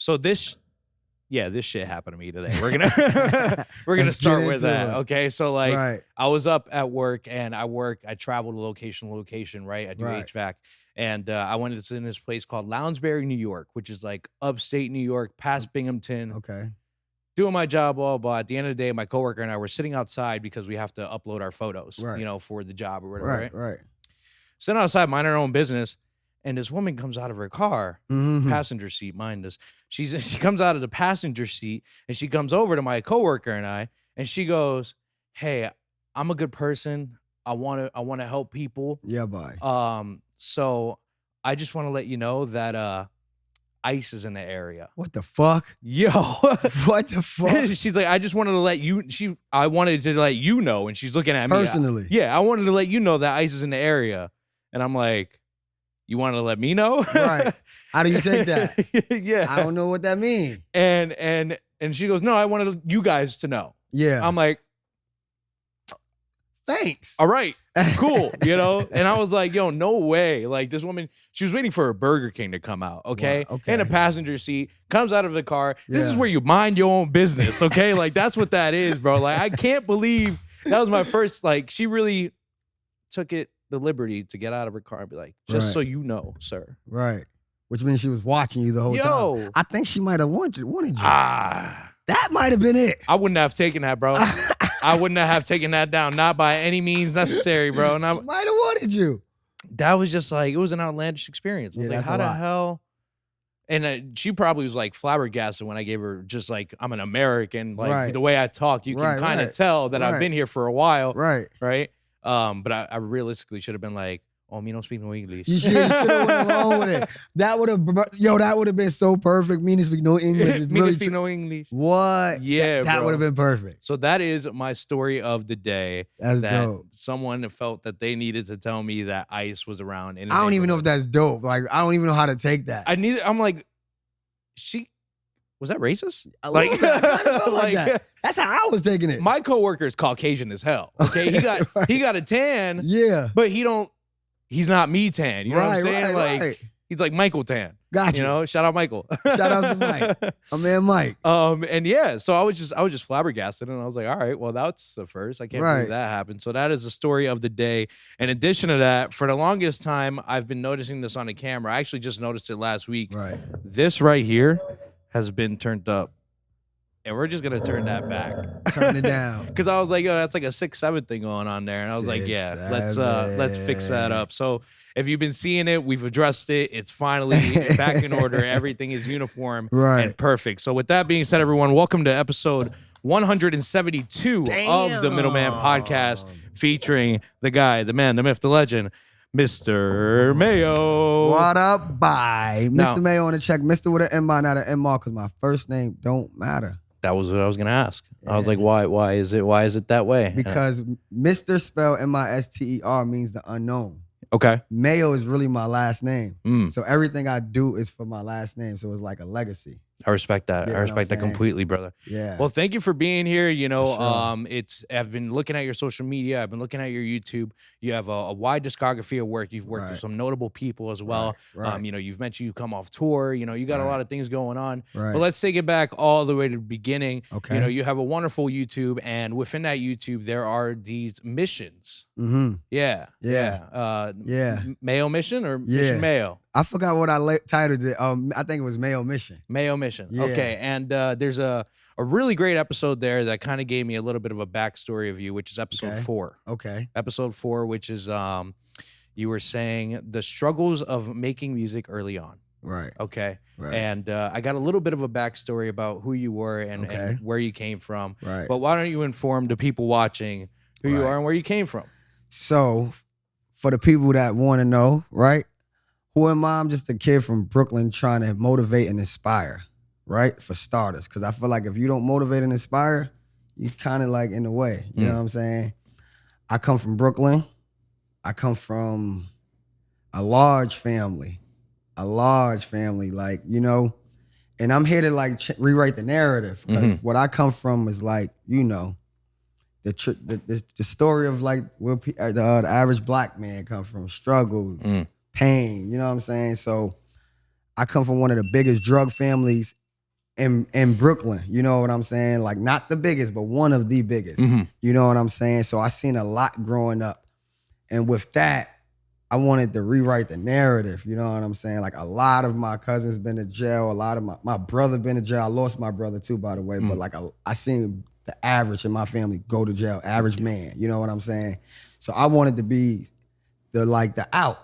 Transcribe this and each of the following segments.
So this shit happened to me today. We're gonna start with that. Okay. So like I was up at work and I travel to location to location, right? I do HVAC. And I went to in this place called Lounsbury, New York, which is like upstate New York, past Binghamton. Okay. Doing my job, but at the end of the day, my coworker and I were sitting outside because we have to upload our photos, for the job or whatever, right? Sitting outside, minding our own business, and this woman comes out of her car, passenger seat, mind us. She comes out of the passenger seat, and she comes over to my coworker and I, and she goes, "Hey, I'm a good person. I want to help people. Yeah, bye. So I just want to let you know that ICE is in the area." What the fuck? Yo. What the fuck? She's like, "I just wanted to let you," I wanted to let you know. And she's looking at me. Personally. Yeah, I wanted to let you know that ICE is in the area. And I'm like, "You wanted to let me know?" Right. How do you take that? Yeah. I don't know what that means. And she goes, "No, I wanted you guys to know." Yeah. I'm like, "Thanks. All right, cool." And I was like, "Yo, no way." Like this woman, she was waiting for a Burger King to come out, okay? Wow, okay. In a passenger seat, comes out of the car. This is where you mind your own business, okay? Like that's what that is, bro. Like I can't believe that was my first, like she really took the liberty to get out of her car and be like, "Just so you know, sir." Right. Which means she was watching you the whole time. I think she might have wanted you. That might have been it. I wouldn't have taken that, bro. I wouldn't have taken that down. Not by any means necessary, bro. And She might have wanted you. That was just like, it was an outlandish experience. I was like, how the hell? And she probably was like flabbergasted when I gave her just like, I'm an American. Like the way I talk, you can kind of tell that I've been here for a while. Right. But I realistically should have been like, "Oh, me don't speak no English." You should have went along with it. That would have been so perfect. Me to speak no English. Me to speak no English. What? Yeah, that would have been perfect. So that is my story of the day. That's that dope. Someone felt that they needed to tell me that ICE was around. I don't even know if that's dope. Like I don't even know how to take that. I'm like, was that racist? I kind of felt like that. That's how I was taking it. My coworker is Caucasian as hell. Okay, he got a tan. Yeah, but he's not me tan. You know what I'm saying? He's like Michael tan. Gotcha. Shout out Michael. Shout out to Mike. My man Mike. And yeah, so I was just flabbergasted, and I was like, all right, well, that's the first. I can't believe that happened. So that is the story of the day. In addition to that, for the longest time, I've been noticing this on the camera. I actually just noticed it last week. Right. This right here has been turned up. And we're just gonna turn that back. Turn it down. Because I was like, yo, that's like a 6-7 thing going on there. And I was like, yeah, let's fix that up. So if you've been seeing it, we've addressed it. It's finally back in order. Everything is uniform and perfect. So with that being said, everyone, welcome to episode 172 of the Middleman Podcast, featuring the guy, the man, the myth, the legend, Mr. Mayo. What up, bye? Mr. Mayo on the check. Mr. with an M-R, not an M-R, because my first name don't matter. That was what I was gonna ask. Yeah. I was like, why is it that way? Because Mr. spelled M-I-S-T-E-R means the unknown. Okay. Mayo is really my last name. So everything I do is for my last name. So it's like a legacy. I respect that. I respect that completely, brother. Yeah. Well, thank you for being here. Sure. I've been looking at your social media. I've been looking at your YouTube. You have a wide discography of work. You've worked with some notable people as well. Right. You've mentioned you come off tour. You got a lot of things going on. Right. But let's take it back all the way to the beginning. Okay. You have a wonderful YouTube, and within that YouTube, there are these missions. Mm-hmm. Yeah. Mayo Mission or Mission Mayo? I forgot what I titled it. I think it was Mayo Mission. Mayo Mission. Yeah. Okay. And there's a really great episode there that kind of gave me a little bit of a backstory of you, which is episode 4. Okay. Episode 4, which is you were saying the struggles of making music early on. Right. Okay. Right. And I got a little bit of a backstory about who you were and where you came from. Right. But why don't you inform the people watching who you are and where you came from? So, for the people that want to know, right? Who am I? I'm just a kid from Brooklyn trying to motivate and inspire, right? For starters. Because I feel like if you don't motivate and inspire, you kind of like in the way. You know what I'm saying? I come from Brooklyn. I come from a large family. Like, and I'm here to like rewrite the narrative. Because what I come from is like, the story of like where the average black man come from, struggle, pain, you know what I'm saying? So I come from one of the biggest drug families in Brooklyn. You know what I'm saying? Like not the biggest, but one of the biggest. Mm-hmm. You know what I'm saying? So I seen a lot growing up. And with that, I wanted to rewrite the narrative. You know what I'm saying? Like a lot of my cousins been to jail. A lot of my brother been to jail. I lost my brother too, by the way. But like I seen the average in my family go to jail. Average man. You know what I'm saying? So I wanted to be the out.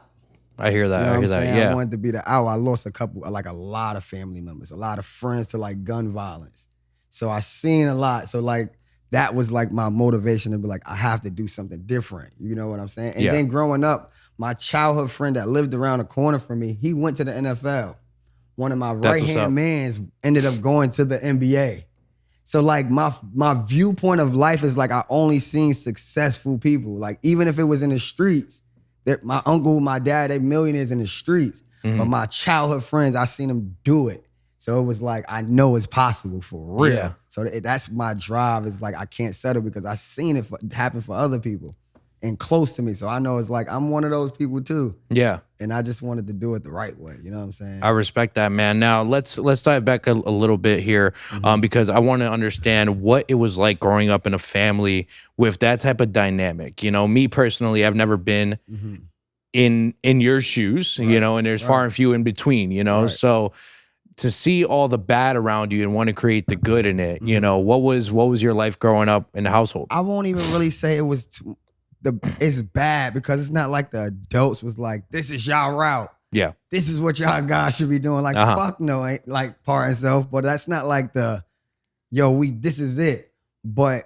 I hear that. You know I hear that. Yeah. I wanted to be the out. I lost a lot of family members, a lot of friends to like gun violence. So I seen a lot. So like that was like my motivation to be like, I have to do something different. You know what I'm saying? And then growing up, my childhood friend that lived around the corner from me, he went to the NFL. One of my right-hand mans ended up going to the NBA. So like my viewpoint of life is like I only seen successful people. Like even if it was in the streets, my uncle, my dad, they millionaires in the streets. Mm-hmm. But my childhood friends, I seen them do it. So it was like, I know it's possible for real. Yeah. So that's my drive. It's like, I can't settle because I seen it happen for other people and close to me. So I know it's like, I'm one of those people too. Yeah. And I just wanted to do it the right way. You know what I'm saying? I respect that, man. Now let's dive back a little bit here, because I want to understand what it was like growing up in a family with that type of dynamic. You know, me personally, I've never been in your shoes, you know, and there's far and few in between, you know. So to see all the bad around you and want to create the good in it, you know, what was your life growing up in the household? I won't even really say it was it's bad because it's not like the adults was like, this is y'all route. Yeah. This is what y'all guys should be doing. Like, fuck no, ain't like part and self. But that's not like this is it. But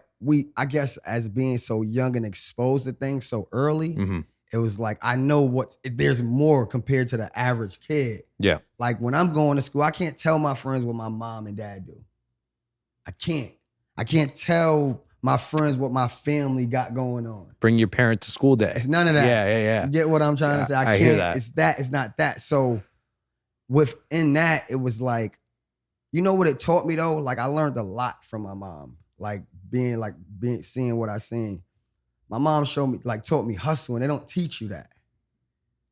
I guess as being so young and exposed to things so early, it was like, I know there's more compared to the average kid. Yeah. Like when I'm going to school, I can't tell my friends what my mom and dad do. I can't tell my friends what my family got going on. Bring your parent to school day. It's none of that. Yeah. You get what I'm trying to say? I can't. Hear that. It's not that. So within that, it was like, you know what it taught me though? Like I learned a lot from my mom. Like seeing what I seen. My mom taught me hustle, and they don't teach you that.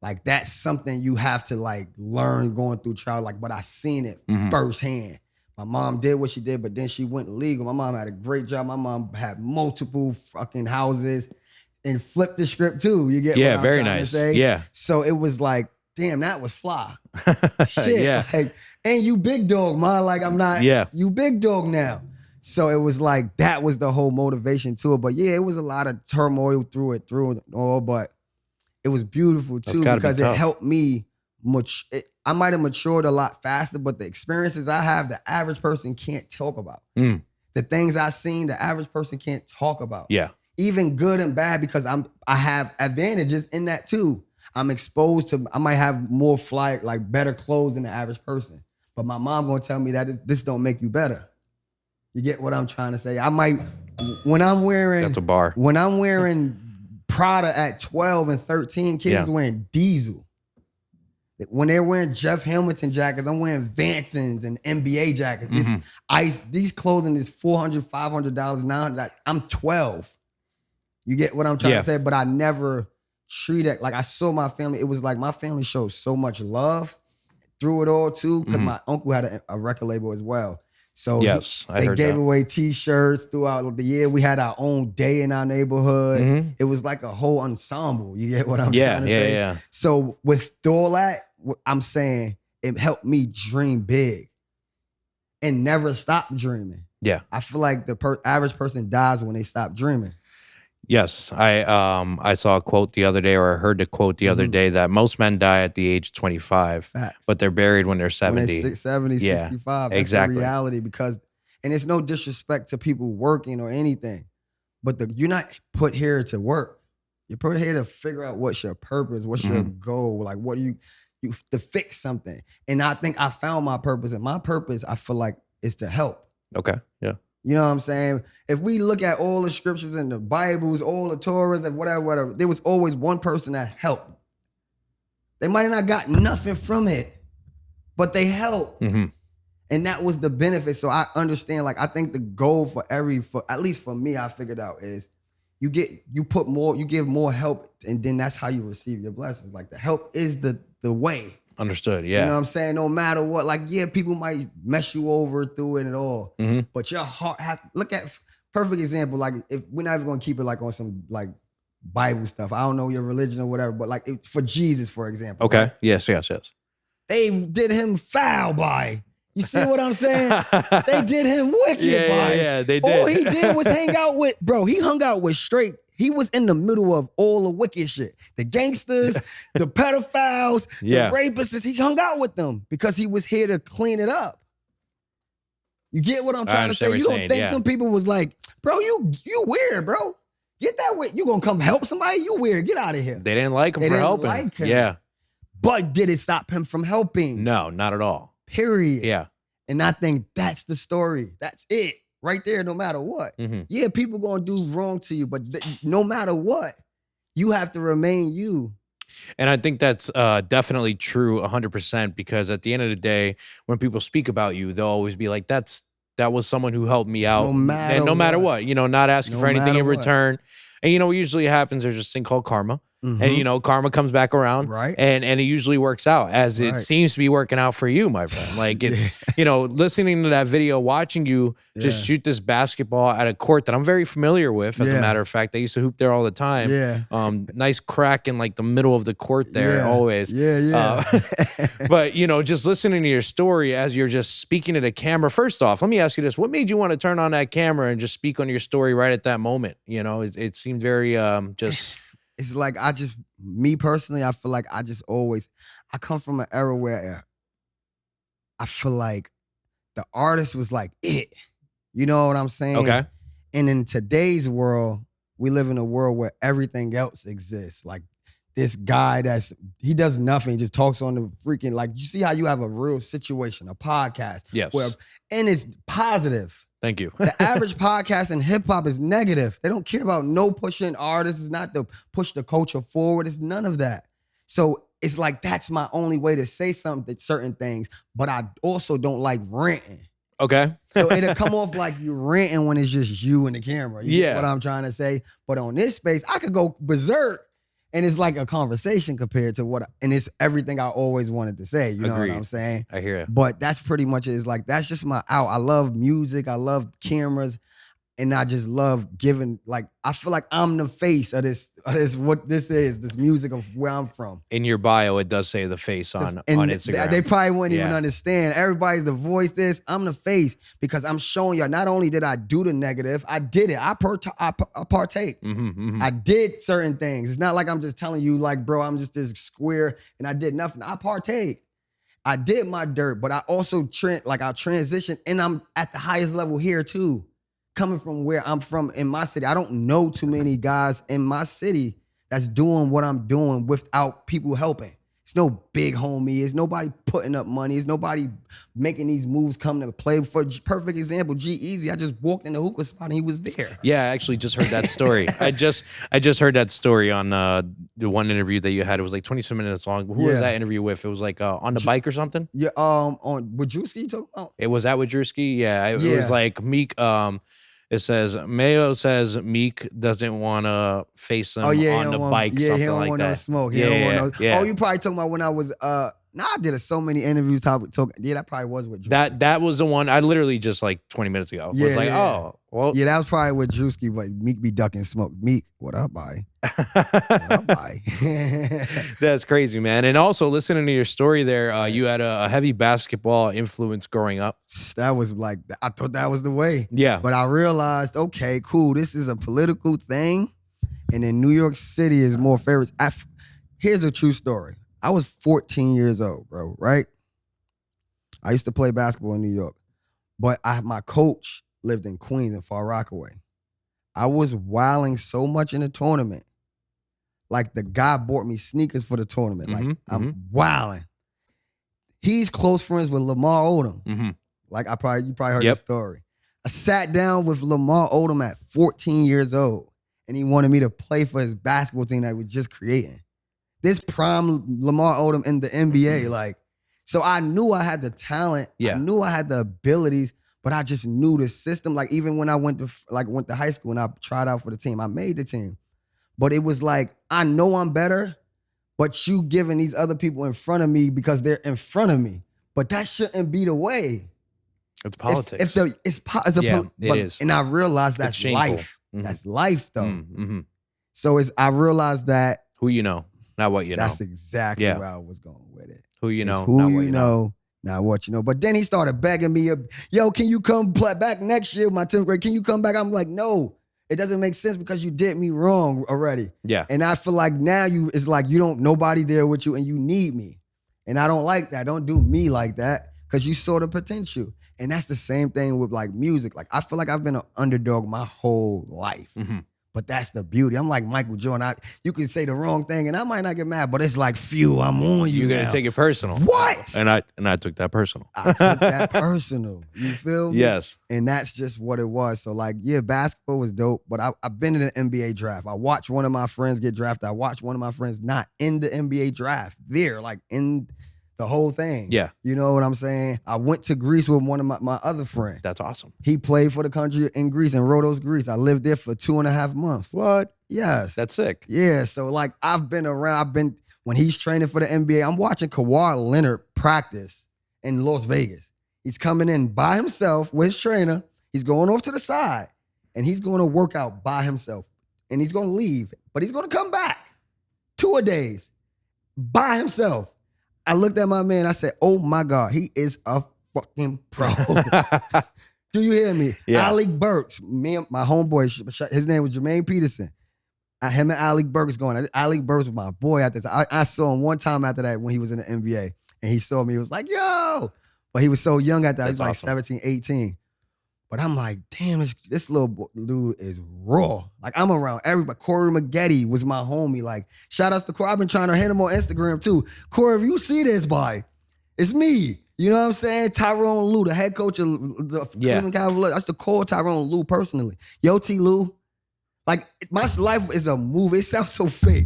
Like that's something you have to like learn going through trial. Like, but I seen it firsthand. My mom did what she did, but then she went legal. My mom had a great job. My mom had multiple fucking houses and flipped the script too. You get what I'm very trying nice. to say? Yeah. So it was like, damn, that was fly. Shit. Yeah. Like, and you big dog, man. Like I'm not. Yeah. You big dog now. So it was like that was the whole motivation to it. But yeah, it was a lot of turmoil through it all. But it was beautiful too because it helped me much. I might have matured a lot faster, but the experiences I have, the average person can't talk about. The things I've seen, the average person can't talk about. Yeah. Even good and bad because I have advantages in that too. I'm exposed to, I might have more better clothes than the average person. But my mom gonna tell me that this don't make you better. You get what I'm trying to say? I might, when I'm wearing, that's a bar. When I'm wearing Prada at 12 and 13, kids is wearing Diesel. When they're wearing Jeff Hamilton jackets, I'm wearing Vansons and NBA jackets. These clothing is $400, $500 now. I'm 12. You get what I'm trying to say? But I never treated like I saw my family. It was like my family showed so much love through it all too, because my uncle had a record label as well. So they gave away T-shirts throughout the year. We had our own day in our neighborhood. It was like a whole ensemble. You get what I'm trying to say? Yeah. So with all that, I'm saying it helped me dream big and never stop dreaming. Yeah. I feel like the average person dies when they stop dreaming. Yes. I saw a quote the other day, or I heard the quote the other day, that most men die at the age of 25, Facts. But they're buried when they're 70. When they're 70, 65. That's exactly the reality because, and it's no disrespect to people working or anything, but you're not put here to work. You're put here to figure out what's your purpose, what's your goal, like what do you to fix something. And I think I found my purpose, and my purpose, I feel like, is to help. Okay. Yeah. You know what I'm saying? If we look at all the scriptures and the Bibles, all the Torahs and whatever, there was always one person that helped. They might have not got nothing from it, but they helped. And that was the benefit. So I understand, like, I think the goal for at least for me, I figured out is you give more help, and then that's how you receive your blessings. Like the help is the way. Understood. Yeah. You know what I'm saying? No matter what, like, yeah, people might mess you over through it and all, but your heart look at perfect example. Like, if we're not even gonna keep it like on some like Bible stuff. I don't know your religion or whatever, but like for Jesus, for example. Okay. Right? Yes. They did him foul by. You see what I'm saying? They did him wicked by. Yeah, they did. All he did was hang out with, bro, he hung out with straight. He was in the middle of all the wicked shit. The gangsters, the pedophiles, the rapists. He hung out with them because he was here to clean it up. You get what I'm trying to say? You don't think them people was like, bro, you weird, bro. Get that way. You gonna come help somebody? You weird. Get out of here. They didn't like him for helping. Like him. Yeah. But did it stop him from helping? No, not at all. Period. Yeah. And I think that's the story. That's it. Right there, no matter what. Yeah, people gonna do wrong to you, but no matter what, you have to remain you. And I think that's definitely true 100% because at the end of the day, when people speak about you, they'll always be like, that was someone who helped me out. No matter what, you know, not asking for anything in return. And, you know, what usually happens, there's this thing called karma. And, you know, karma comes back around. Right. And it usually works out as it seems to be working out for you, my friend. Like, it's, you know, listening to that video, watching you just shoot this basketball at a court that I'm very familiar with, as a matter of fact. I used to hoop there all the time. Yeah. Nice crack in, like, the middle of the court there, always. Yeah. But, you know, just listening to your story as you're just speaking to the camera. First off, let me ask you this. What made you want to turn on that camera and just speak on your story right at that moment? You know, it seemed very just... It's like me personally, I feel like I come from an era where I feel like the artist was like it. You know what I'm saying? Okay. And in today's world, we live in a world where everything else exists. Like this guy he does nothing, he just talks on the freaking, like, you see how you have a real situation, a podcast. Yes. And it's positive. Thank you. The average podcast in hip hop is negative. They don't care about no pushing artists. It's not to push the culture forward. It's none of that. So it's like, that's my only way to say certain things. But I also don't like ranting. Okay. So it'll come off like you're ranting when it's just you and the camera. You get what I'm trying to say? But on this space, I could go berserk. And it's like a conversation compared to and it's everything I always wanted to say. You know what I'm saying? I hear it. But that's pretty much it. It's like, that's just my out. I love music. I love cameras. And I just love giving, like, I feel like I'm the face of this what this is, this music of where I'm from. In your bio, it does say the face on Instagram. They probably wouldn't even understand. Everybody's the voice this. I'm the face because I'm showing y'all, not only did I do the negative, I did it. I partake. I did certain things. It's not like I'm just telling you, like, bro, I'm just this square and I did nothing. I partake. I did my dirt, but I also transitioned and I'm at the highest level here too. Coming from where I'm from in my city, I don't know too many guys in my city that's doing what I'm doing without people helping. It's no big homie. It's nobody putting up money. It's nobody making these moves come to play. For perfect example, G-Eazy, I just walked in the hookah spot and he was there. Yeah, I actually just heard that story. I just heard that story on the one interview that you had. It was like 27 minutes long. Who was that interview with? It was like on the bike or something? Yeah, on with Drewski you talking about? It was that with Drewski? Yeah, it was like Meek. It says, Mayo says Meek doesn't want to face him on the bike, something like that. Yeah, he don't want no smoke. Yeah. Oh, you probably talking about when I was, I did so many interviews. That probably was with Drewski. That was the one, I literally just like 20 minutes ago was like, oh, well. Yeah, that was probably with Drewski, but Meek be ducking smoke. Meek, what up, Baii? What up, Baii? That's crazy, man. And also, listening to your story there, you had a heavy basketball influence growing up. That was like, I thought that was the way. Yeah. But I realized, okay, cool, this is a political thing. And in New York City is more favorites. Here's a true story. I was 14 years old, bro, right? I used to play basketball in New York. But my coach lived in Queens in Far Rockaway. I was wilding so much in the tournament. Like, the guy bought me sneakers for the tournament. Like, I'm wilding. He's close friends with Lamar Odom. Like, you probably heard the story. I sat down with Lamar Odom at 14 years old, and he wanted me to play for his basketball team that he was just creating. This prime Lamar Odom in the NBA, like, so I knew I had the talent. I knew I had the abilities, but I just knew the system. Like, even when I went to high school and I tried out for the team, I made the team. But it was like, I know I'm better, but you giving these other people in front of me because they're in front of me. But that shouldn't be the way. It's politics. It is. And I realized that's life. Mm-hmm. That's life, though. Mm-hmm. So I realized that. Who you know, not what you know. That's exactly where I was going with it. Who you know, not what you know. Not what you know. But then he started begging me, yo, can you come play back next year, my 10th grade? Can you come back? I'm like, no, it doesn't make sense because you did me wrong already. Yeah. And I feel like now it's like you don't, nobody there with you and you need me. And I don't like that. Don't do me like that because you saw the potential. And that's the same thing with like music. Like I feel like I've been an underdog my whole life. Mm-hmm. But that's the beauty. I'm like Michael Jordan. You can say the wrong thing and I might not get mad, but it's like, phew, I'm on you. You're going to take it personal. What? And I took that personal. I took that personal. You feel me? Yes. And that's just what it was. So like, yeah, basketball was dope, but I've been in an NBA draft. I watched one of my friends get drafted. I watched one of my friends not in the NBA draft. There, like in the whole thing. Yeah. You know what I'm saying? I went to Greece with one of my other friends. That's awesome. He played for the country in Greece, in Rhodos, Greece. I lived there for 2.5 months. What? Yes. That's sick. Yeah. So like I've been around, when he's training for the NBA, I'm watching Kawhi Leonard practice in Las Vegas. He's coming in by himself with his trainer. He's going off to the side and he's going to work out by himself. And he's going to leave, but he's going to come back 2 days by himself. I looked at my man, I said, oh my God, he is a fucking pro. Do you hear me? Yeah. Alec Burks, me and my homeboy, his name was Jermaine Peterson. Him and Alec Burks going. Alec Burks was my boy after this. I saw him one time after that when he was in the NBA. And he saw me, he was like, yo. But he was so young at that. He was like 17, 18. But I'm like, damn, this little dude is raw. Like, I'm around everybody. Corey Maggette was my homie. Like, shout outs to Corey. I've been trying to hit him on Instagram, too. Corey, if you see this, boy, it's me. You know what I'm saying? Tyrone Lue, the head coach of the Cleveland Cavaliers. I used to call Tyrone Lue personally. Yo, T. Lue. Like, my life is a movie. It sounds so fake.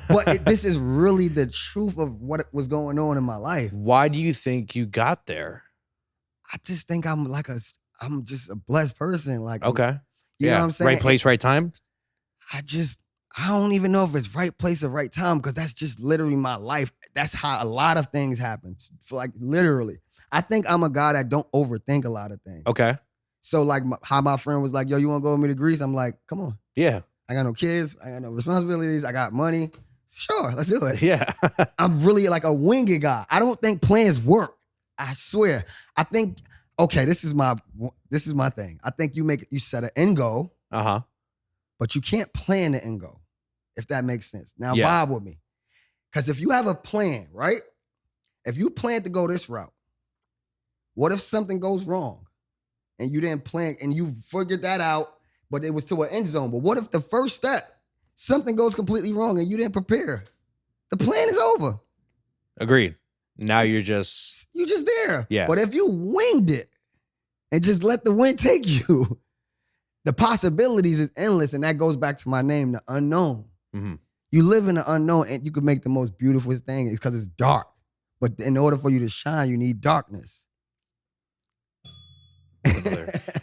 But this is really the truth of what was going on in my life. Why do you think you got there? I just think I'm just a blessed person. Like, okay. You know what I'm saying? Right place, right time? I don't even know if it's right place or right time because that's just literally my life. That's how a lot of things happen. Like, literally. I think I'm a guy that don't overthink a lot of things. Okay. So, like, how my friend was like, yo, you want to go with me to Greece? I'm like, come on. Yeah. I got no kids. I got no responsibilities. I got money. Sure, let's do it. Yeah. I'm really like a winged guy. I don't think plans work. I swear. I think... Okay, this is my thing. I think you set an end goal, but you can't plan the end goal, if that makes sense. Now vibe with me. Because if you have a plan, right? If you plan to go this route, what if something goes wrong and you didn't plan and you figured that out, but it was to an end zone? But what if the first step, something goes completely wrong and you didn't prepare? The plan is over. Agreed. Now you're just there. Yeah. But if you winged it and just let the wind take you, the possibilities is endless. And that goes back to my name, the unknown. Mm-hmm. You live in the unknown and you can make the most beautiful thing. It's because it's dark. But in order for you to shine, you need darkness.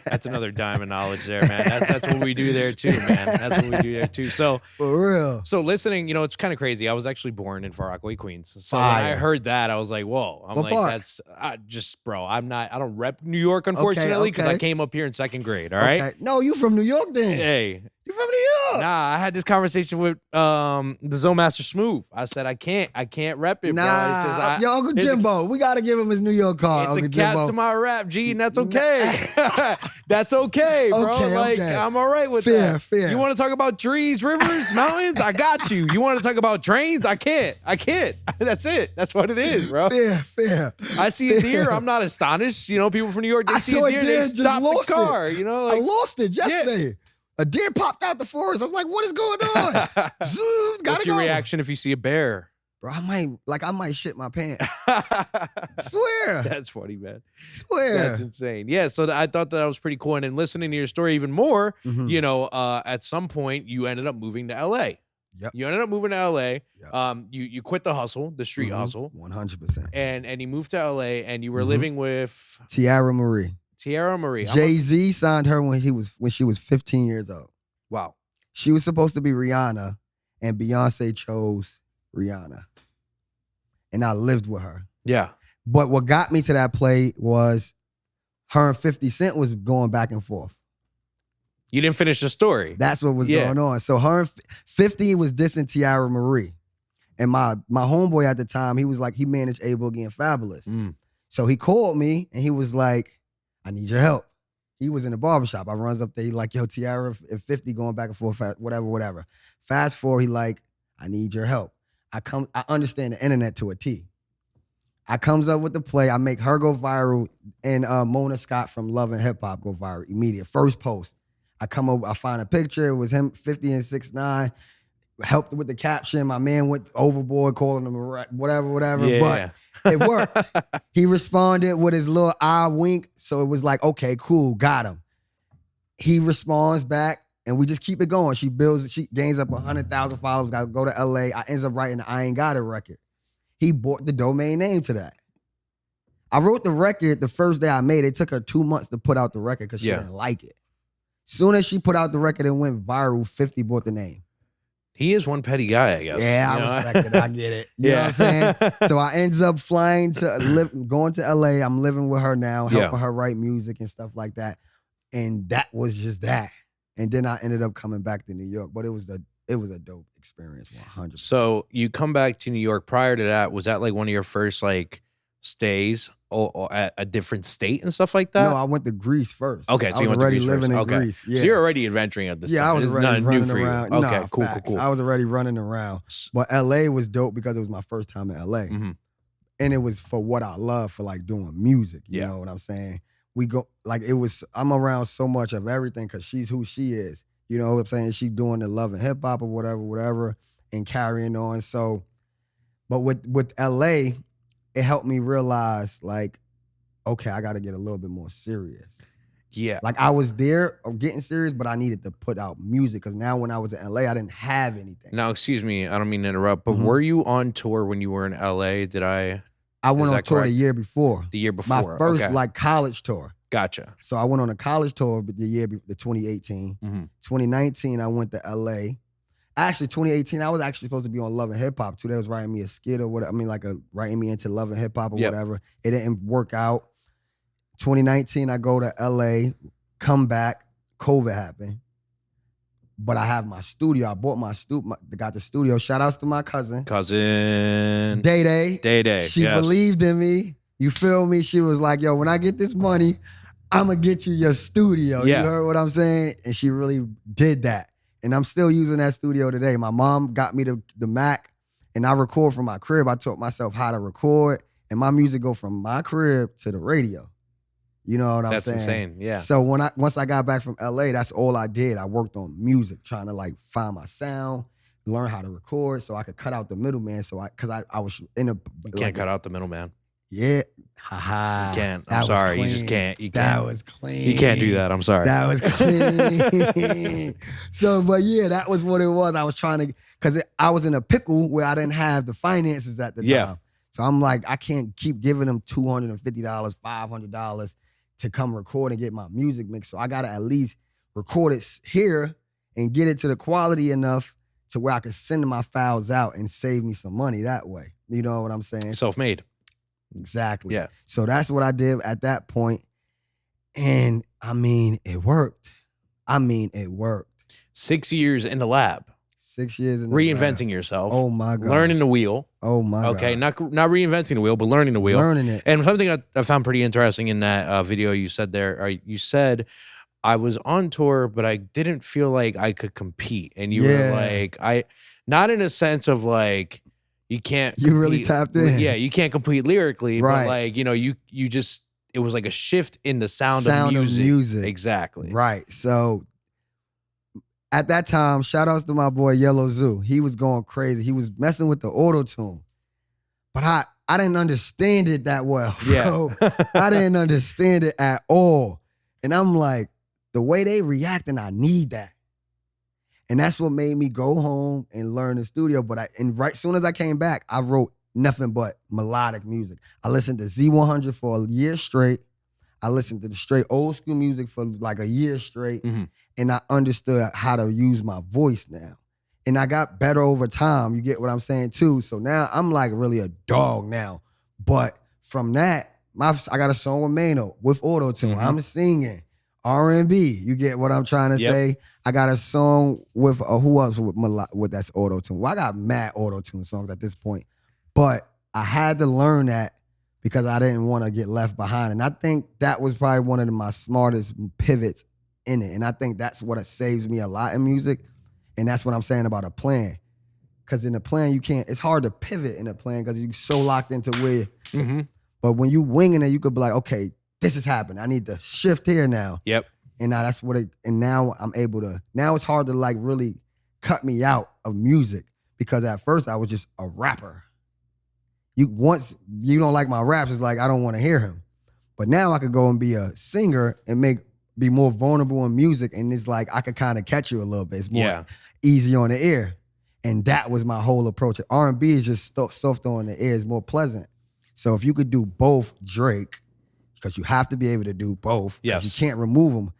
That's another diamond knowledge there, man. That's what we do there too, man. That's what we do there too. So for real. So listening, it's kind of crazy. I was actually born in Far Rockaway, Queens. So when I heard that, I was like, whoa. I'm like, that's bro. I don't rep New York, unfortunately, because I came up here in 2nd grade. All right. Okay. No, you from New York then. Hey. You from New York? Nah, I had this conversation with the Zone Master Smooth. I said I can't rep it, bro. It's just, yo, Uncle Jimbo, we gotta give him his New York card. It's Uncle a cat Jimbo. to my rap, G, and that's okay. That's okay, bro. Okay. I'm all right with that. Fair. You want to talk about trees, rivers, mountains? I got you. You want to talk about trains? I can't. That's it. That's what it is, bro. Fair. I see a deer. I'm not astonished. People from New York, they see a deer, they stop the car. I lost it yesterday. Yeah. A deer popped out the forest. I'm like, what is going on? What's your reaction if you see a bear? Bro, I might shit my pants. Swear. That's funny, man. Swear. That's insane. Yeah, so I thought that was pretty cool. And then listening to your story even more, at some point you ended up moving to LA. Yep. You ended up moving to LA. Yep. You quit the hustle, the street hustle. 100%. And you moved to LA and you were living with Tiara Marie. Jay-Z signed her when she was 15 years old. Wow. She was supposed to be Rihanna, and Beyonce chose Rihanna. And I lived with her. Yeah. But what got me to that play was her and 50 Cent was going back and forth. You didn't finish the story. That's what was going on. So her and 50 was dissing Tiara Marie. And my homeboy at the time, he was like, he managed A Boogie and Fabulous. So he called me and he was like, I need your help. He was in the barbershop. I runs up there, he like, yo, Tiara and 50 going back and forth, whatever. Fast forward, he like, I need your help. I understand the internet to a T. I comes up with the play. I make her go viral, and Mona Scott from Love and Hip Hop go viral immediate. First post. I come over, I find a picture. It was him, 50 and 6ix9ine. Helped with the caption. My man went overboard, calling him whatever. Yeah. But it worked. He responded with his little eye wink. So it was like, okay, cool, got him. He responds back, and we just keep it going. She gains up 100,000 followers. Got to go to LA. I ends up writing the I Ain't Got It record. He bought the domain name to that. I wrote the record the first day I made it. It took her 2 months to put out the record because she didn't like it. Soon as she put out the record and went viral, 50 bought the name. He is one petty guy, I guess. Yeah, I respect it. I get it. You know what I'm saying? So I ends up flying going to LA. I'm living with her now, helping her write music and stuff like that. And that was just that. And then I ended up coming back to New York. But it was a dope experience, 100%. So you come back to New York. Prior to that, was that like one of your first like stays or at a different state and stuff like that? No, I went to Greece first. Okay, so I was already living in Greece. Yeah. So you're already adventuring at this time. Yeah, I was already running around. Okay, cool. I was already running around. But LA was dope because it was my first time in LA. And it was for what I love, for like doing music. You know what I'm saying? We go, like I'm around so much of everything because she's who she is. You know what I'm saying? She doing the Love and Hip Hop or whatever, and carrying on. So, but with LA, it helped me realize, like, okay, I got to get a little bit more serious. Yeah. Like, I was there getting serious, but I needed to put out music because now when I was in LA, I didn't have anything. Now, excuse me, I don't mean to interrupt, but were you on tour when you were in LA? I went on tour correct? the year before. The year before. My first like college tour. Gotcha. So I went on a college tour the 2018. 2019, I went to LA. Actually, 2018, I was actually supposed to be on Love and Hip Hop too. They was writing me a skit or whatever. I mean, writing me into Love and Hip Hop or whatever. It didn't work out. 2019, I go to LA, come back, COVID happened. But I have my studio. I bought my studio, got the studio. Shout outs to my cousin. Day Day. She believed in me. You feel me? She was like, yo, when I get this money, I'm going to get you your studio. You heard what I'm saying? And she really did that. And I'm still using that studio today. My mom got me the Mac, and I record from my crib. I taught myself how to record, and my music go from my crib to the radio. You know what I'm saying? That's insane, yeah. So once I got back from LA, that's all I did. I worked on music, trying to like find my sound, learn how to record so I could cut out the middleman. Because I was in a... You can't cut out the middleman. Yeah. Haha. You can't. I'm sorry. You just can't. You can't. That was clean. You can't do that. I'm sorry. That was clean. So, but yeah, that was what it was. I was trying to... Because I was in a pickle where I didn't have the finances at the time. So I'm like, I can't keep giving them $250, $500 to come record and get my music mixed. So I got to at least record it here and get it to the quality enough to where I could send my files out and save me some money that way. You know what I'm saying? Self-made. Exactly. Yeah. So that's what I did at that point. And I mean, it worked. 6 years in the lab. 6 years in the Reinventing lab. yourself. Oh my God. Learning the wheel. Oh my God. Okay, not reinventing the wheel, but learning the wheel. Learning it. And something I found pretty interesting in that video you said there, you said, I was on tour, but I didn't feel like I could compete. And you were like, not in a sense of like, you can't compete. You really tapped in. Yeah, you can't compete lyrically, right. But like, you know, you just, it was like a shift in the sound of music. Exactly. Right. So at that time, shout outs to my boy Yellow Zoo. He was going crazy. He was messing with the auto-tune. But I didn't understand it that well, bro. Yeah. I didn't understand it at all. And I'm like, the way they reacting, I need that. And that's what made me go home and learn the studio. But right soon as I came back, I wrote nothing but melodic music. I listened to Z100 for a year straight. I listened to the straight old school music for like a year straight. And I understood how to use my voice now. And I got better over time. You get what I'm saying too. So now I'm like really a dog now. But from that, I got a song with Mayo with auto-tune. I'm singing R&B. You get what I'm trying to say? I got a song with who else with that's auto-tune? Well, I got mad auto-tune songs at this point. But I had to learn that because I didn't want to get left behind. And I think that was probably one of my smartest pivots in it. And I think that's what saves me a lot in music. And that's what I'm saying about a plan. Because in a plan, it's hard to pivot in a plan because you're so locked into where. But when you winging it, you could be like, okay, this is happening. I need to shift here now. Yep. And now and now I'm able to, now it's hard to like really cut me out of music because at first I was just a rapper. Once you don't like my raps, it's like, I don't want to hear him. But now I could go and be a singer and be more vulnerable in music. And it's like, I could kind of catch you a little bit. It's more easy on the ear. And that was my whole approach. R&B is just soft on the ear. It's more pleasant. So if you could do both Drake, because you have to be able to do both. Yes. You can't remove them.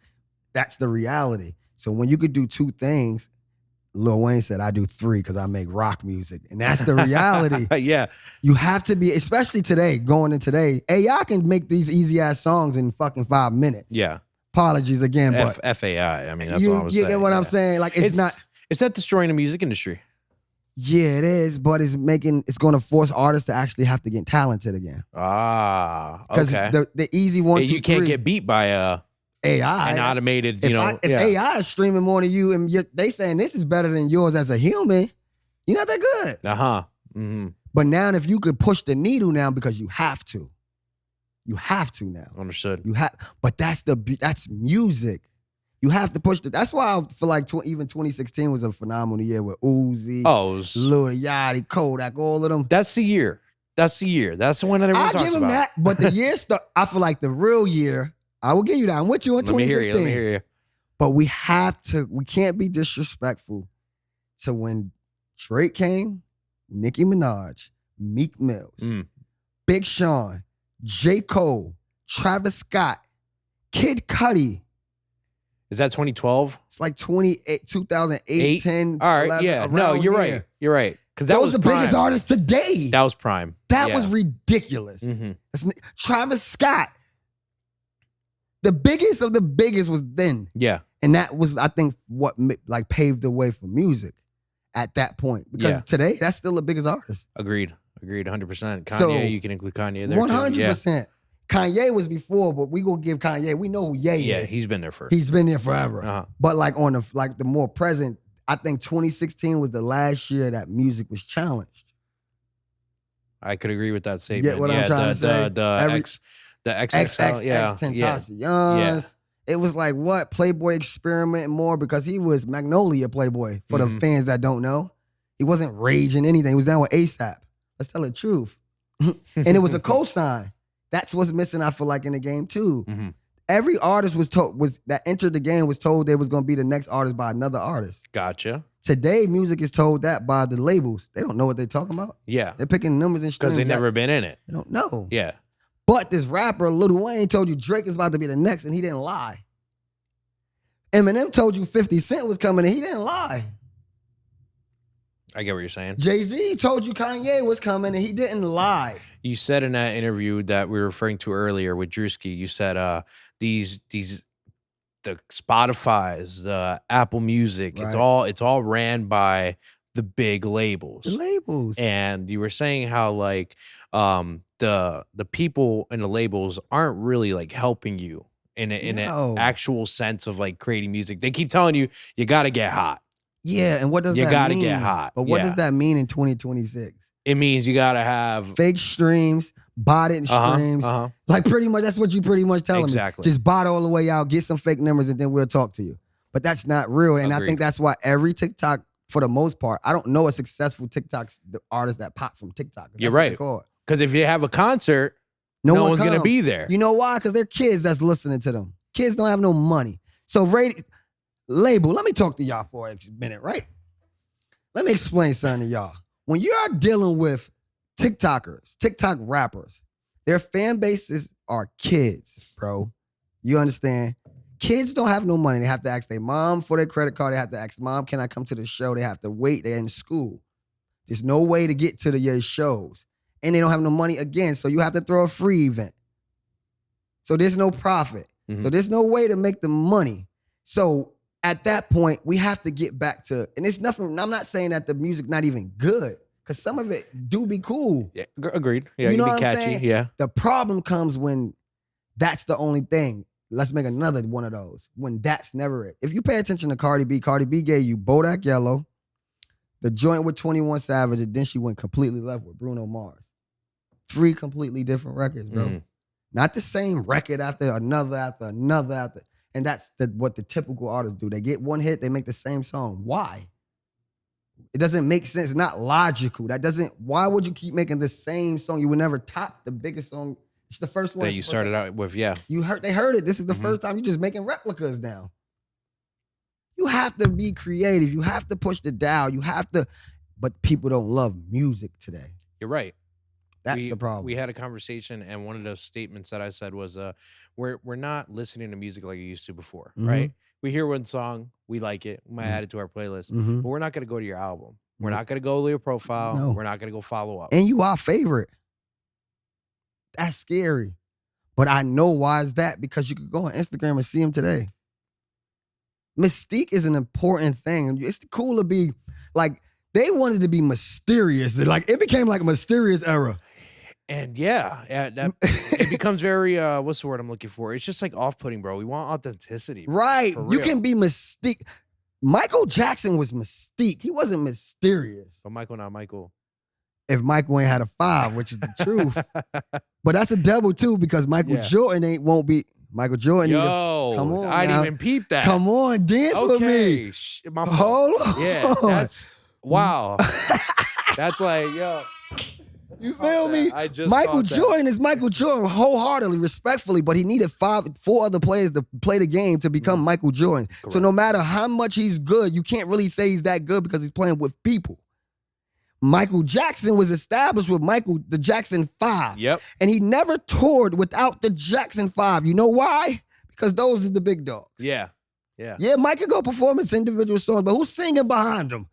That's the reality. So when you could do two things, Lil Wayne said, I do three because I make rock music. And that's the reality. Yeah. You have to be, especially today, going in today, AI can make these easy ass songs in fucking 5 minutes. Yeah. Apologies again, but FAI. I mean, that's what I was saying. You get what I'm saying? Like it's not. It's not destroying the music industry. Yeah, it is, but it's going to force artists to actually have to get talented again. Okay. Because the easy one, you can't get beat by AI, an automated, if AI is streaming more than you and they saying this is better than yours as a human, you're not that good. Mm-hmm. But now if you could push the needle now because you have to now. Understood. But that's music. You have to push that's why I feel like even 2016 was a phenomenal year with Uzi, Lil Yachty, Kodak, all of them. That's the year. That's the one that everyone talks about. I give him that, but the year I feel like the real year, I will give you that. I'm with you in 2016. Let me hear you. But we can't be disrespectful to when Drake came, Nicki Minaj, Meek Mills, Big Sean, J. Cole, Travis Scott, Kid Cudi. Is that 2012? It's like 2008, 10. All right, 11, yeah. No, you're right. You're right. Because that was the prime. biggest artist today. That was prime. That was ridiculous. Travis Scott. The biggest of the biggest was then. Yeah. And that was, I think, what like paved the way for music at that point. Because today, that's still the biggest artist. Agreed. 100%. Kanye, you can include Kanye there 100%. Too. Yeah. Kanye was before, but we gonna give Kanye. We know who Ye is. Yeah, he's been there first. He's been there forever. But like on the more present, I think 2016 was the last year that music was challenged. I could agree with that statement. Get what I'm trying to say? The XXL, Tentacion. It was like what Playboy experimenting more because he was Magnolia Playboy for the fans that don't know. He wasn't raging anything. He was down with ASAP. Let's tell the truth. And it was a cosign. That's what's missing, I feel like, in the game, too. Every artist that entered the game was told they was going to be the next artist by another artist. Gotcha. Today, music is told that by the labels. They don't know what they're talking about. Yeah. They're picking numbers and streams. Because they've never been in it. They don't know. Yeah. But this rapper, Lil Wayne, told you Drake is about to be the next, and he didn't lie. Eminem told you 50 Cent was coming, and he didn't lie. I get what you're saying. Jay-Z told you Kanye was coming, and he didn't lie. You said in that interview that we were referring to earlier with Drewski, you said the Spotify's, the Apple Music, right. it's all ran by the big labels. The labels. And you were saying how like the people in the labels aren't really like helping you in an actual sense of like creating music. They keep telling you got to get hot. Yeah, and what does that mean? You got to get hot. But what does that mean in 2026? It means you got to have fake streams, botted streams. Like pretty much, that's what you pretty much telling me. Just bot all the way out, get some fake numbers, and then we'll talk to you. But that's not real. And I think that's why every TikTok, for the most part, I don't know a successful TikTok artist that popped from TikTok. You're right. Because if you have a concert, no one's going to be there. You know why? Because they're kids that's listening to them. Kids don't have no money. So label, let me talk to y'all for a minute, right? Let me explain something to y'all. When you are dealing with TikTokers, TikTok rappers, their fan bases are kids, bro. You understand? Kids don't have no money. They have to ask their mom for their credit card. They have to ask, Mom, can I come to the show? They have to wait. They're in school. There's no way to get to your shows. And they don't have no money again, so you have to throw a free event. So there's no profit. So there's no way to make the money. So at that point, we have to get back to, and it's nothing, I'm not saying that the music not even good, because some of it do be cool. Yeah, agreed. Yeah, you know be what I'm catchy. saying? Yeah. The problem comes when that's the only thing. Let's make another one of those. When that's never it. If you pay attention to Cardi B gave you Bodak Yellow, the joint with 21 Savage, and then she went completely left with Bruno Mars. 3 completely different records, bro. Not the same record after another. And that's what the typical artists do. They get one hit, they make the same song. Why? It doesn't make sense. It's not logical. Why would you keep making the same song? You would never top the biggest song. It's the first one. That you started out with, yeah. They heard it. This is the first time you're just making replicas now. You have to be creative. You have to push the dial. But people don't love music today. You're right. That's the problem. We had a conversation, and one of those statements that I said was, we're not listening to music like we used to before, right? We hear one song, we like it, we might add it to our playlist, but we're not going to go to your album. We're not going to go to your profile. No. We're not going to go follow up. And you our favorite. That's scary. But I know why is that, because you could go on Instagram and see him today. Mystique is an important thing. It's cool to be, like, they wanted to be mysterious. Like, it became like a mysterious era. And it becomes very, what's the word I'm looking for? It's just like off-putting, bro. We want authenticity. Right. You can be mystique. Michael Jackson was mystique. He wasn't mysterious. But Michael, not Michael. If Michael ain't had a 5, which is the truth. But that's a double, too, because Michael Jordan won't be. Michael Jordan. Come on. I didn't even peep that. Come on, dance with me. My fault. Hold on. Yeah, that's, wow. That's like, yo. You feel me? Michael Jordan is Michael Jordan wholeheartedly, respectfully, but he needed 4 other players to play the game to become Michael Jordan. Correct. So no matter how much he's good, you can't really say he's that good because he's playing with people. Michael Jackson was established with the Jackson 5. Yep. And he never toured without the Jackson 5. You know why? Because those are the big dogs. Yeah. Yeah. Yeah, Mike could go perform his individual songs, but who's singing behind him?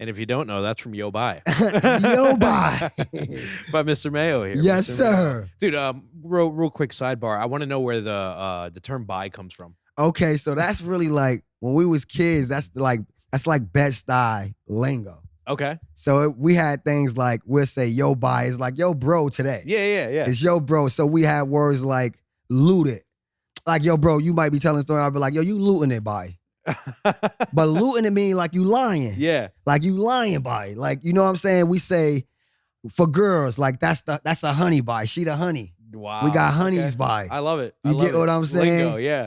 And if you don't know, that's from Yo Baii. Yo Baii. By Mr. Mayo here. Yes, sir. Dude, real quick sidebar. I want to know where the term Baii comes from. Okay, so that's really like, when we was kids, that's like Bed-Stuy lingo. Okay. So we had things like, we'll say Yo Baii. It's like, yo bro today. Yeah. It's yo bro. So we had words like looted. Like, yo bro, you might be telling a story. I'll be like, yo, you looting it, Baii. But looting it mean like you lying. Yeah. Like you lying, Baii. Like, you know what I'm saying? We say for girls, like that's a honey Baii. She the honey. Wow. We got honeys Baii. I love it. You get what I'm saying? Lingo, yeah.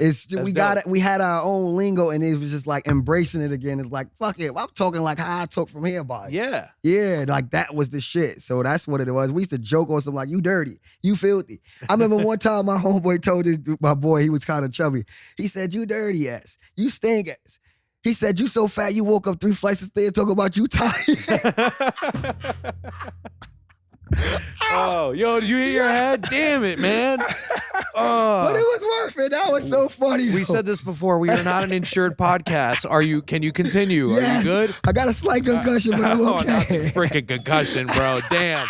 We had our own lingo, and it was just like embracing it again. It's like, fuck it. I'm talking like how I talk from here, Baii. Yeah. Yeah, like that was the shit. So that's what it was. We used to joke on something like, you dirty, you filthy. I remember one time my homeboy told my boy, he was kind of chubby. He said, you dirty ass, you stink ass. He said, you so fat you woke up 3 flights of stairs talking about you tired. Oh, yo, did you hit your head? Damn it, man. But it was worth it. That was so funny. We said this before. We are not an insured podcast. Can you continue? Yes. Are you good? I got a slight concussion, but I'm okay. Not the freaking concussion, bro. Damn.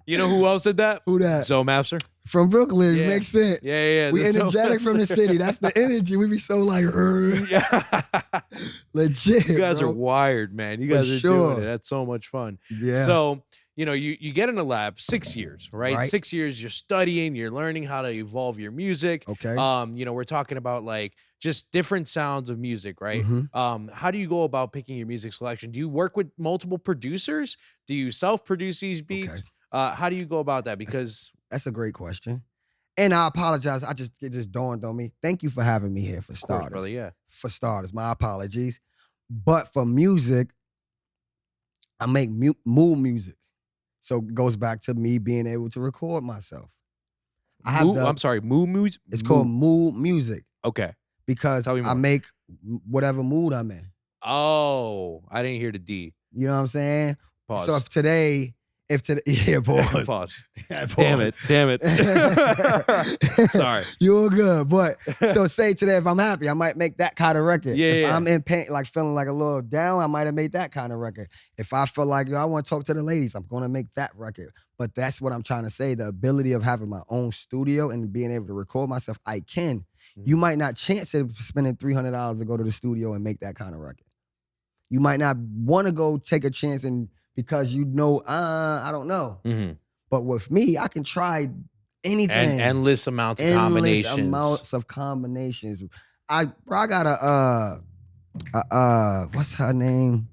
You know who else did that? Who that? Zoe Master. From Brooklyn. Yeah. Makes sense. Yeah. We energetic from the city. That's the energy. We be so like, legit. You guys bro. are wired, man. You guys are doing it. That's so much fun. Yeah. So, you get in a lab 6 years, right? 6 years, you're studying, you're learning how to evolve your music. Okay. We're talking about like just different sounds of music, right? Mm-hmm. How do you go about picking your music selection? Do you work with multiple producers? Do you self-produce these beats? Okay. How do you go about that? Because that's a great question. And I apologize. It just dawned on me. Thank you for having me here for starters. Of course, brother, yeah. For starters, my apologies. But for music, I make mood music. So it goes back to me being able to record myself. Mood music? It's called mood music. Okay. Because I make whatever mood I'm in. Oh, I didn't hear the D. You know what I'm saying? Pause. So if today If today, yeah, pause. Pause. Yeah, pause. Damn it. Sorry. You're good. But so say today, if I'm happy, I might make that kind of record. If I'm in pain, like feeling like a little down, I might have made that kind of record. If I feel like, I want to talk to the ladies, I'm going to make that record. But that's what I'm trying to say. The ability of having my own studio and being able to record myself, I can. You might not chance it spending $300 to go to the studio and make that kind of record. You might not want to go take a chance and because I don't know. Mm-hmm. But with me, I can try anything. And endless amounts of combinations. Endless amounts of combinations. I got what's her name?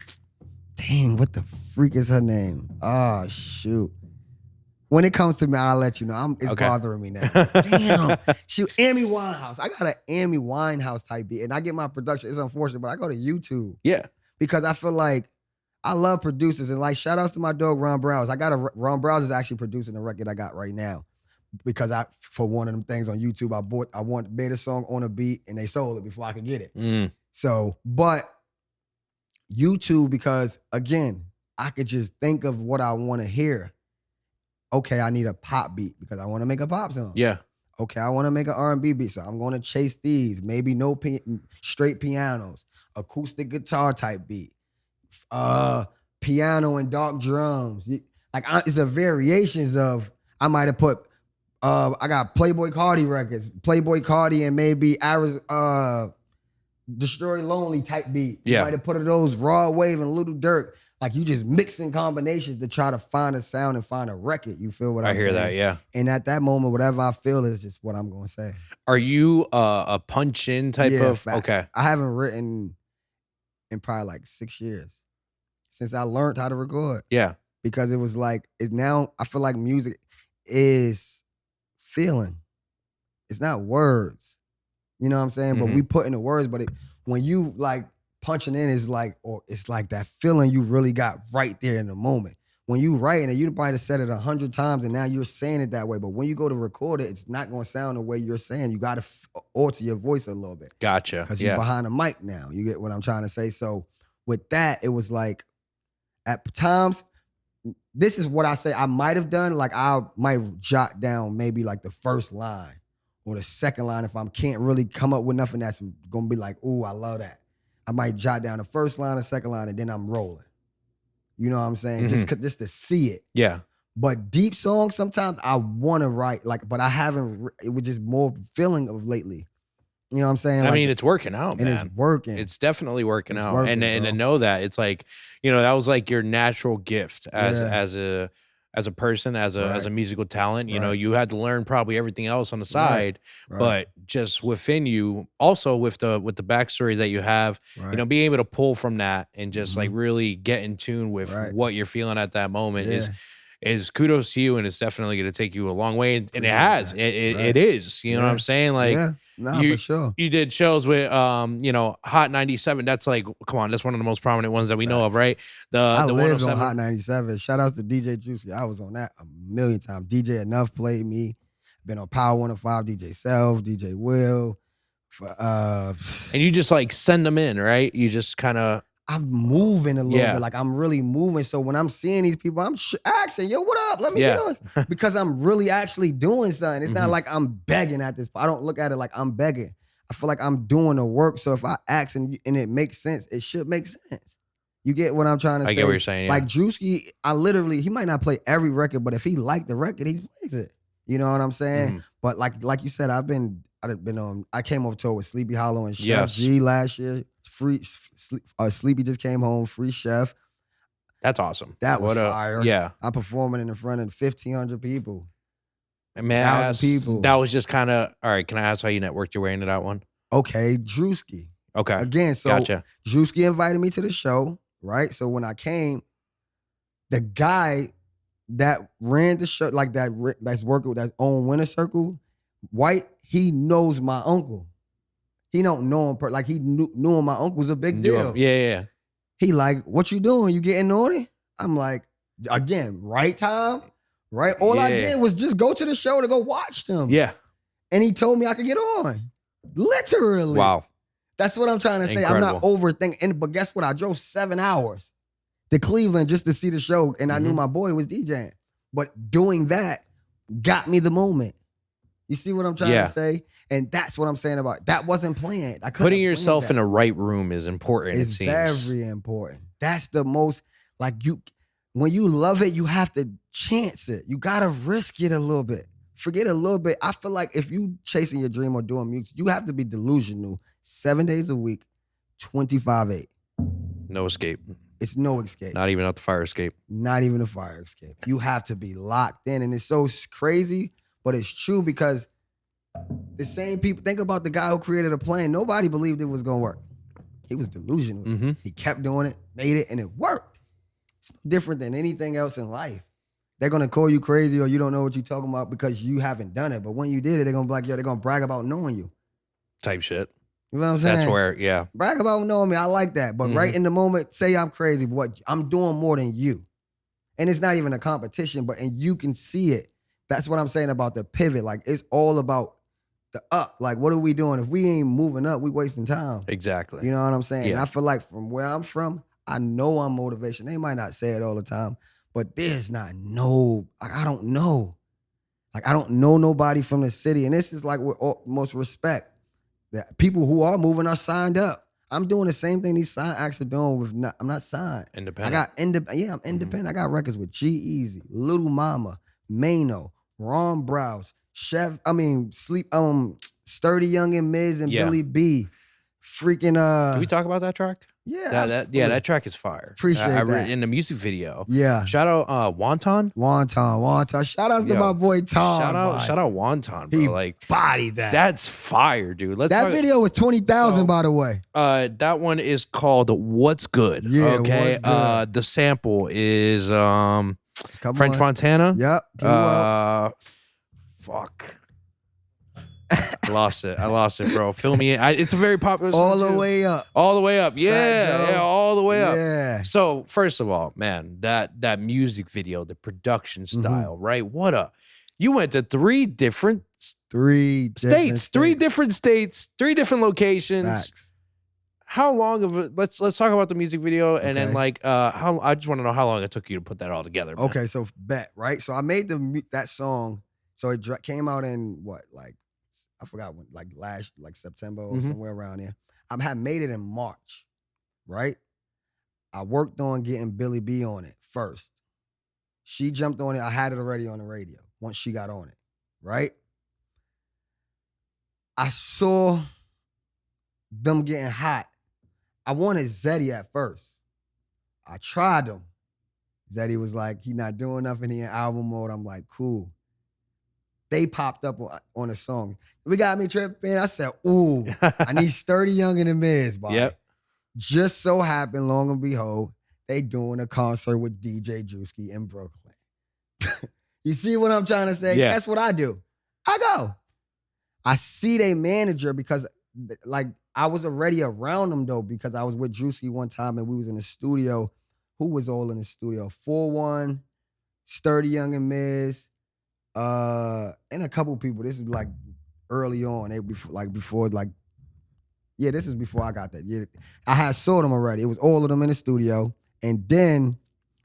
Dang, what the freak is her name? Oh, shoot. When it comes to me, I'll let you know. It's bothering me now. Damn. Shoot, Amy Winehouse. I got an Amy Winehouse type beat. And I get my production. It's unfortunate, but I go to YouTube. Yeah. Because I feel like I love producers. And like, shout outs to my dog, Ron Browse. Ron Browse is actually producing the record I got right now. Because for one of them things on YouTube, I made a song on a beat and they sold it before I could get it. Mm. So, but YouTube, because again, I could just think of what I want to hear. Okay, I need a pop beat because I want to make a pop song. Yeah. Okay, I want to make an R&B beat, so I'm going to chase these. Maybe no straight pianos, acoustic guitar type beat, piano and dark drums. It's a variations of, I might have put, I got Playboy Cardi records, Playboy Cardi and maybe Destroy Lonely type beat. Yeah. You might have put those Raw Wave and Little Durk. Like you just mixing combinations to try to find a sound and find a record. You feel what I'm saying? I hear that, yeah. And at that moment, whatever I feel is just what I'm going to say. Are you a punch-in type of? Facts. Okay. I haven't written in probably like 6 years since I learned how to record. Yeah. Because it was like, now I feel like music is feeling. It's not words. You know what I'm saying? Mm-hmm. But we put in the words, but when you like, punching in is like, or it's like that feeling you really got right there in the moment. When you writing it, you might have said it 100 times and now you're saying it that way. But when you go to record it, it's not going to sound the way you're saying. You got to alter your voice a little bit. Gotcha. Because you're behind the mic now. You get what I'm trying to say? So with that, it was like, at times, this is what I say I might have done. Like I might jot down maybe like the first line or the second line if I can't really come up with nothing that's going to be like, ooh, I love that. I might jot down the first line, the second line, and then I'm rolling. You know what I'm saying? Mm-hmm. Just to see it. Yeah. But deep songs, sometimes I want to write, but I haven't, it was just more feeling of lately. You know what I'm saying? I mean, it's working out, man. And it's working. It's definitely working out. And to know that, it's like, that was like your natural gift as a person, as a musical talent. You know, you had to learn probably everything else on the side, but just within you, also with the backstory that you have, being able to pull from that and just like really get in tune with what you're feeling at that moment is kudos to you, and it's definitely going to take you a long way, and it has. It is. You know what I'm saying? Like, for sure. You did shows with Hot 97. That's like, come on, that's one of the most prominent ones that we know of, right? I lived on Hot 97. Shout outs to DJ G-Eazy. I was on that a million times. DJ Enough played me. Been on Power 105, DJ Self, DJ Will. And you just like send them in, right? You just kind of. I'm moving a little bit. Like I'm really moving. So when I'm seeing these people, I'm asking, yo, what up? Let me get on. Because I'm really actually doing something. It's not like I'm begging at this. I don't look at it like I'm begging. I feel like I'm doing the work. So if I ask and it makes sense, it should make sense. You get what I'm trying to say? I get what you're saying. Yeah. Like G-Eazy, he might not play every record, but if he liked the record, he plays it. You know what I'm saying? But like you said, I came over tour with Sleepy Hollow and Chef G last year. Sleepy just came home, free Chef. That's awesome. That was fire. Yeah. I'm performing in front of 1,500 people. And man, 1,000 people. That was just kind of, all right, can I ask how you networked your way into that one? Okay, Drewski. Okay. Again, so gotcha. Drewski invited me to the show, right? So when I came, the guy that ran the show, like that's working with that own Winner Circle, White, he knows my uncle. He don't know him, like he knew him. My uncle's a big deal. Yeah. He like, what you doing? You getting on it? I'm like, again, right time, right? All I did was just go to the show to go watch them. Yeah. And he told me I could get on. Literally. Wow. That's what I'm trying to say. Incredible. I'm not overthinking. But guess what? I drove 7 hours to Cleveland just to see the show, and I knew my boy was DJing. But doing that got me the moment. You see what I'm trying to say? And that's what I'm saying about that wasn't planned. Putting yourself in the right room is important, it seems. It's very important. That's the most, like, when you love it, you have to chance it. You got to risk it a little bit. Forget a little bit. I feel like if you chasing your dream or doing music, you have to be delusional 7 days a week, 25/8. No escape. It's no escape. Not even out the fire escape. Not even a fire escape. You have to be locked in. And it's so crazy, but it's true because the same people, think about the guy who created a plan. Nobody believed it was going to work. He was delusional. He kept doing it, made it, and it worked. It's different than anything else in life. They're going to call you crazy or you don't know what you're talking about because you haven't done it. But when you did it, they're going to be like, yo, they're going to brag about knowing you. Type shit. You know what I'm saying? That's where, yeah. Brag about knowing me. I like that. But right in the moment, say I'm crazy, but what I'm doing more than you. And it's not even a competition, and you can see it. That's what I'm saying about the pivot. Like, it's all about the up. Like, what are we doing? If we ain't moving up, we wasting time. Exactly. You know what I'm saying? Yeah. And I feel like from where I'm from, I know I'm motivation. They might not say it all the time, but there's not I don't know. Like, I don't know nobody from the city. And this is like with most respect. That people who are moving are signed up. I'm doing the same thing these sign acts are doing I'm not signed. Independent. I'm independent. I got records with G-Eazy, Little Mama, Mayo, Ron Browse, Sturdy Young and Miz and Billy B. Freaking Did we talk about that track? Yeah. That track is fire. Appreciate that. In the music video. Yeah. Shout out Wonton. Shout out to my boy Tom. Shout out Wonton, bro. He like bodied that. That's fire, dude. That video was 20,000, by the way. That one is called What's Good. Yeah. Okay. What's Good. The sample is French Montana. Yep. Fuck. I lost it, bro. Fill me in. It's a very popular song. All the way up. All the way up. Yeah, all the way up. Yeah. So, first of all, man, that music video, the production style, right? You went to three different states, three different states, three different locations. Facts. How long of it? Let's talk about the music video, and then I just want to know how long it took you to put that all together. Man. Okay, so bet, right? So I made that song. So it came out in I forgot when, like September or somewhere around there. I had made it in March, right? I worked on getting Billy B on it first. She jumped on it. I had it already on the radio once she got on it, right? I saw them getting hot. I wanted Zeddy at first. I tried him. Zeddy was like, he not doing nothing. He in album mode. I'm like, cool. They popped up on a song. We got me tripping. I said, ooh, I need Sturdy Young and the Miz, boy. Yep. Just so happened, long and behold, they doing a concert with DJ Drewski in Brooklyn. You see what I'm trying to say? Yeah. That's what I do. I go. I see they manager because, like, I was already around them, though, because I was with Drewski one time and we was in the studio. Who was all in the studio? 4-1, Sturdy Young and Miz, and a couple people. This is like early on. This is before I got that. Yeah, I had saw them already. It was all of them in the studio, and then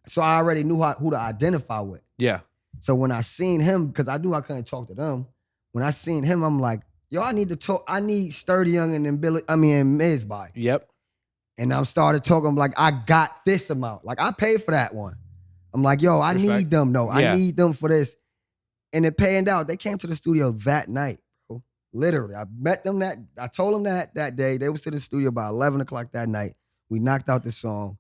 so I already knew who to identify with. Yeah. So when I seen him, because I knew I couldn't talk to them. When I seen him, I'm like, yo, I need to talk. I need Sturdy Young and Miz by. Yep. And I started talking. I'm like, I got this amount. Like, I paid for that one. I'm like, yo, I need them. No, I need them for this. And it panned out. They came to the studio that night, bro. Literally. I met them I told them that day. They was to the studio by 11 o'clock that night. We knocked out the song.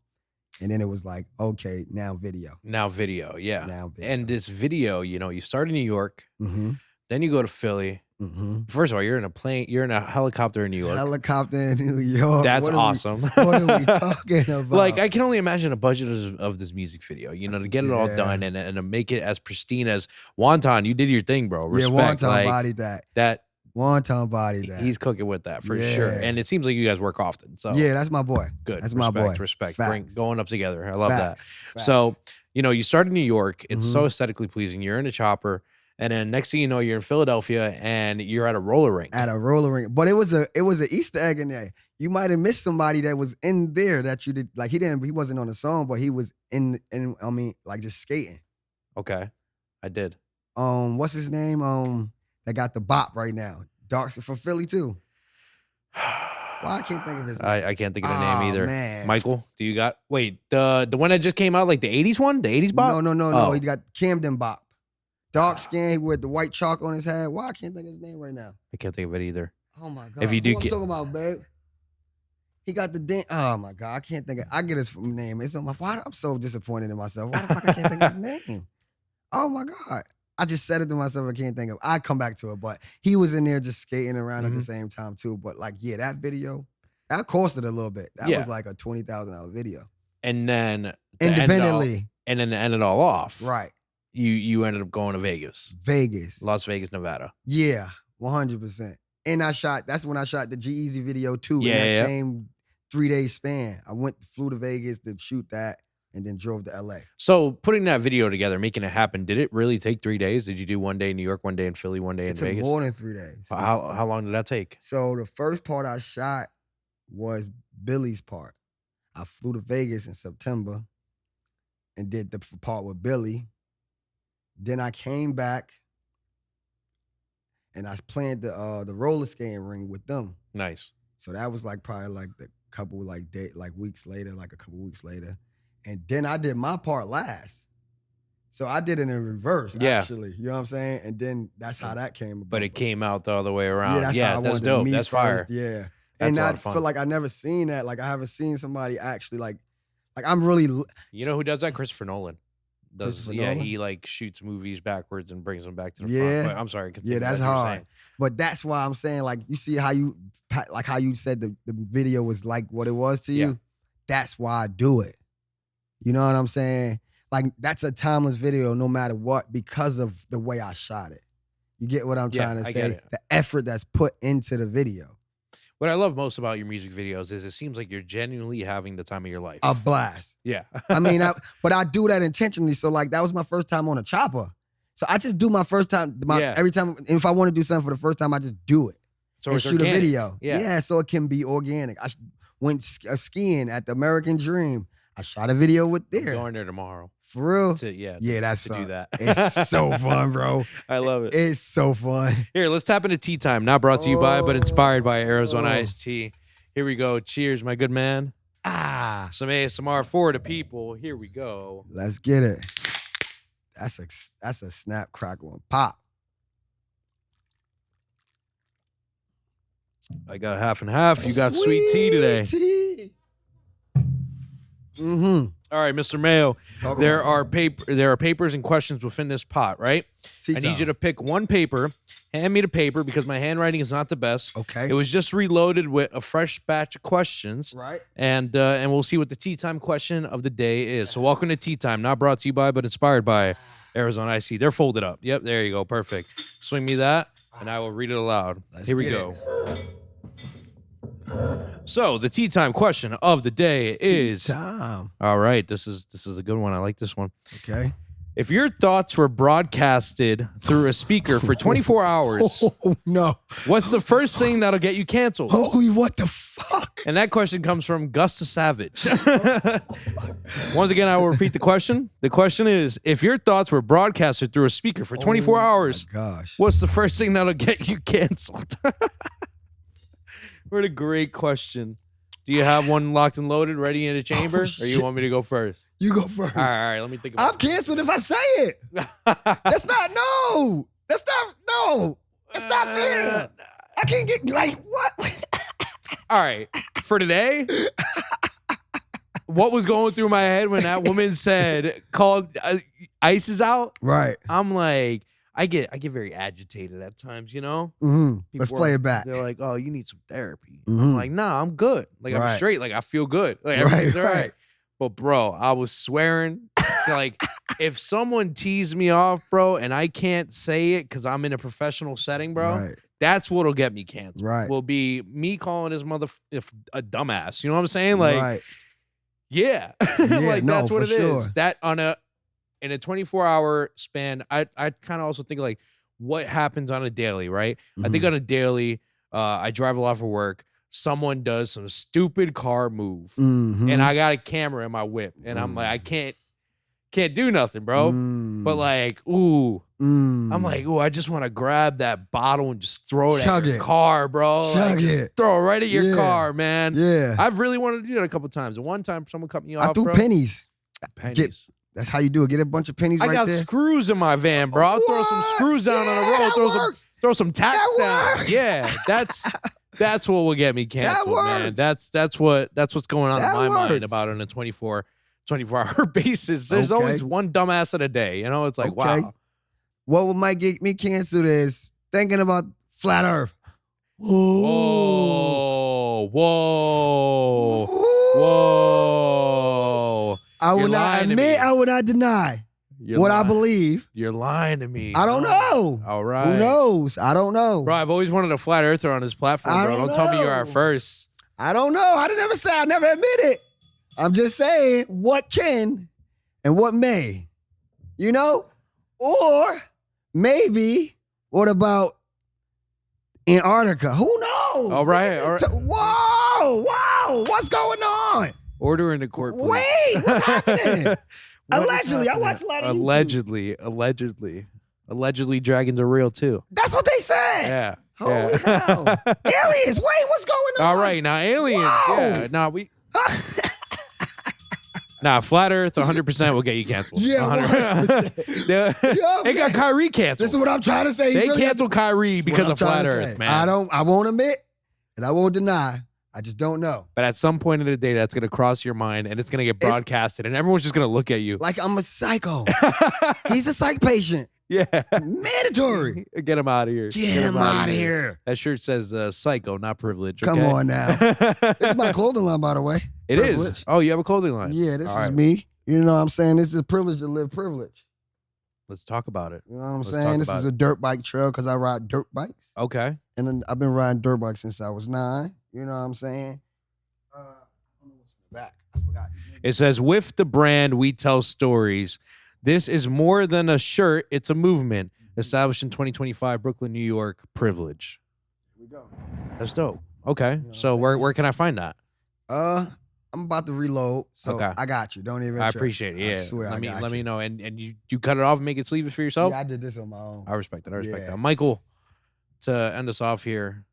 And then it was like, okay, now video. Now video, yeah. Now video. And this video, you start in New York, then you go to Philly. First of all, you're in a helicopter in New York. Helicopter in New York. That's awesome. What are we talking about? Like, I can only imagine a budget of this music video, to get it all done and to make it as pristine as Wonton. You did your thing, bro. Respect. Yeah, Wonton bodied that. Wonton bodied that. He's cooking with that for sure. And it seems like you guys work often. So yeah, that's my boy. Good. That's respect, my boy. Respect. Facts. Going up together. I love Facts. that. So, you start in New York. It's so aesthetically pleasing. You're in a chopper. And then next thing you know, you're in Philadelphia and you're at a roller rink. But it was an Easter egg in there. you might have missed somebody that was in there that you did. Like he wasn't on the song, but he was in I mean, like just skating. Okay, I did. What's his name? That got the bop right now. Dark from Philly too. Why I can't think of his name. I can't think of the name either. Man. Michael, do you got the one that just came out, like the 80s one? The 80s bop? No. He got Camden bop. Dark skin with the white chalk on his head. Why I can't think of his name right now? I can't think of it either. Oh my God. If you do I'm talking about, babe. He got the oh my God, I can't think of. I get his name. It's on my. Why I'm so disappointed in myself. Why the fuck I can't think of his name? Oh my God, I just said it to myself. I can't think of. I come back to it, but he was in there just skating around at the same time too. But like, yeah, that video that costed a little bit. That was like a $20,000 video. And then independently, and then to end it all off, right? You ended up going to Vegas, Las Vegas, Nevada. Yeah, 100%. And that's when I shot the G-Eazy video too. Yeah, in that same 3-day span. I flew to Vegas to shoot that and then drove to LA. So putting that video together, making it happen, did it really take 3 days? Did you do one day in New York, one day in Philly, one day in Vegas? More than 3 days. How long did that take? So the first part I shot was Billy's part. I flew to Vegas in September and did the part with Billy. Then I came back and I planned the roller skating ring with them. Nice. So that was like probably like a couple weeks later. And then I did my part last. So I did it in reverse, actually. You know what I'm saying? And then that's how that came about. But it came out the other way around. Yeah, that's dope. That's fire. Yeah. That's and I feel like I never seen that. Like I haven't seen somebody actually like I'm really. You know who does that? Christopher Nolan. He like shoots movies backwards and brings them back to the front. But I'm sorry. That's hard. But that's why I'm saying, like, you see how you said the video was like what it was to you. Yeah. That's why I do it. You know what I'm saying? Like that's a timeless video, no matter what, because of the way I shot it. You get what I'm trying to say? The effort that's put into the video. What I love most about your music videos is it seems like you're genuinely having the time of your life. A blast. Yeah. I mean, but I do that intentionally. So like that was my first time on a chopper. So I just do my first time, every time. And if I want to do something for the first time, I just do it. So and shoot a video. Yeah, so it can be organic. I went skiing at the American Dream. I shot a video with there. I'm going there tomorrow. For real? That's to do that. It's so fun, bro. I love it. It's so fun. Here, let's tap into tea time. Not brought to you by, but inspired by Arizona Iced Tea. Here we go. Cheers, my good man. Some ASMR for the people. Here we go. Let's get it. That's a snap, crackle, and pop. I got half and half. You got sweet tea today. Mm-hmm. All right, Mr. Mayo. There are papers and questions within this pot, right? I need you to pick one paper. Hand me the paper because my handwriting is not the best. Okay. It was just reloaded with a fresh batch of questions. Right. And we'll see what the tea time question of the day is. So welcome to Tea Time. Not brought to you by, but inspired by Arizona Iced Tea. They're folded up. Yep, there you go. Perfect. Swing me that, and I will read it aloud. Here we go. So the tea time question of the day is time. All right, this is a good one. I like this one. Okay. If your thoughts were broadcasted through a speaker for 24 hours, no. What's the first thing that'll get you canceled? Holy, what the fuck? And that question comes from Gus the Savage. Once again, I will repeat the question. The question is, if your thoughts were broadcasted through a speaker for 24 hours, what's the first thing that'll get you canceled? What a great question. Do you have one locked and loaded, ready in the chamber? Or you want me to go first? You go first. All right, let me think about it. I'm canceled if I say it. That's not fair. I can't get, like, what? All right, for today, what was going through my head when that woman said, called ICE is out? Right. I'm like, I get very agitated at times, you know? Mm-hmm. Let's play it back. They're like, oh, you need some therapy. I'm like, nah, I'm good. Like, I'm straight. Like, I feel good. Like, everything's all right. But, bro, I was swearing. Like, if someone teased me off, bro, and I can't say it because I'm in a professional setting, bro, that's what'll get me canceled. Will be me calling his mother a dumbass. You know what I'm saying? Like, yeah. Like, that's what it is. That in a 24-hour span, I kind of also think, like, what happens on a daily, right? I think on a daily, I drive a lot for work. someone does some stupid car move, and I got a camera in my whip, and I'm like, I can't do nothing, bro. But like, I'm like, I just want to grab that bottle and just throw it at your car, bro. Just throw it right at your car, man. Yeah. I've really wanted to do that a couple times. And one time, someone cut me off, I threw bro. pennies. That's how you do it. Get a bunch of pennies right there. I got screws in my van, bro. I'll throw some screws down on the road. Throw some tacks down. Yeah, that's what will get me canceled, man. That's what's going on in my mind about it on a 24-hour basis. There's always one dumbass at a day. You know, it's like, wow. What might get me canceled is thinking about flat Earth. Whoa. I will not admit, I will not deny what I believe. You're lying to me. I don't know. All right. Who knows? I don't know. Bro, I've always wanted a flat earther on this platform, bro. Don't tell me you're our first. I don't know. I never say, I never admit it. I'm just saying what can and what may. You know? Or maybe, what about Antarctica? Who knows? All right. Whoa. What's going on? Order in the court, please. Wait, what's happening? Allegedly. I watched a lot of Allegedly, dragons are real too. That's what they said. Yeah. Holy hell. Aliens, wait, what's going on? All right, now aliens. Whoa. Yeah, flat Earth 100% will get you canceled. Yeah, 100%. They got Kyrie canceled. This is what I'm trying to say. They canceled Kyrie because of flat Earth, man. I won't admit and I won't deny. I just don't know. But at some point in the day, that's going to cross your mind and it's going to get broadcasted and everyone's just going to look at you. Like I'm a psycho. He's a psych patient. Yeah. Mandatory. Get him out of here. Get him out of here. That shirt says psycho, not privilege. Okay? Come on now. This is my clothing line, by the way. It is. Oh, you have a clothing line? Yeah, this is me. You know what I'm saying? This is a privilege to live privilege. Let's talk about it. You know what I'm saying? This is a dirt bike trail because I ride dirt bikes. Okay. And then I've been riding dirt bikes since I was 9. You know what I'm saying? Back. I forgot. It says, with the brand, we tell stories. This is more than a shirt. It's a movement. Established in 2025, Brooklyn, New York. Privilege. Here we go. That's dope. Okay. You know so where can I find that? I'm about to reload. So okay. I got you. Don't even. I appreciate it. Yeah. I swear let me know. And you cut it off and make it sleeveless for yourself? Yeah, I did this on my own. I respect that. Michael, to end us off here,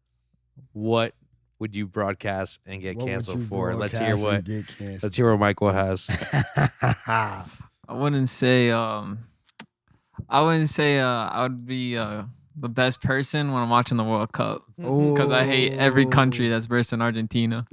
what would you broadcast and get canceled for? Let's hear what Michael has. I wouldn't say I would be the best person when I'm watching the World Cup because I hate every country that's versing Argentina.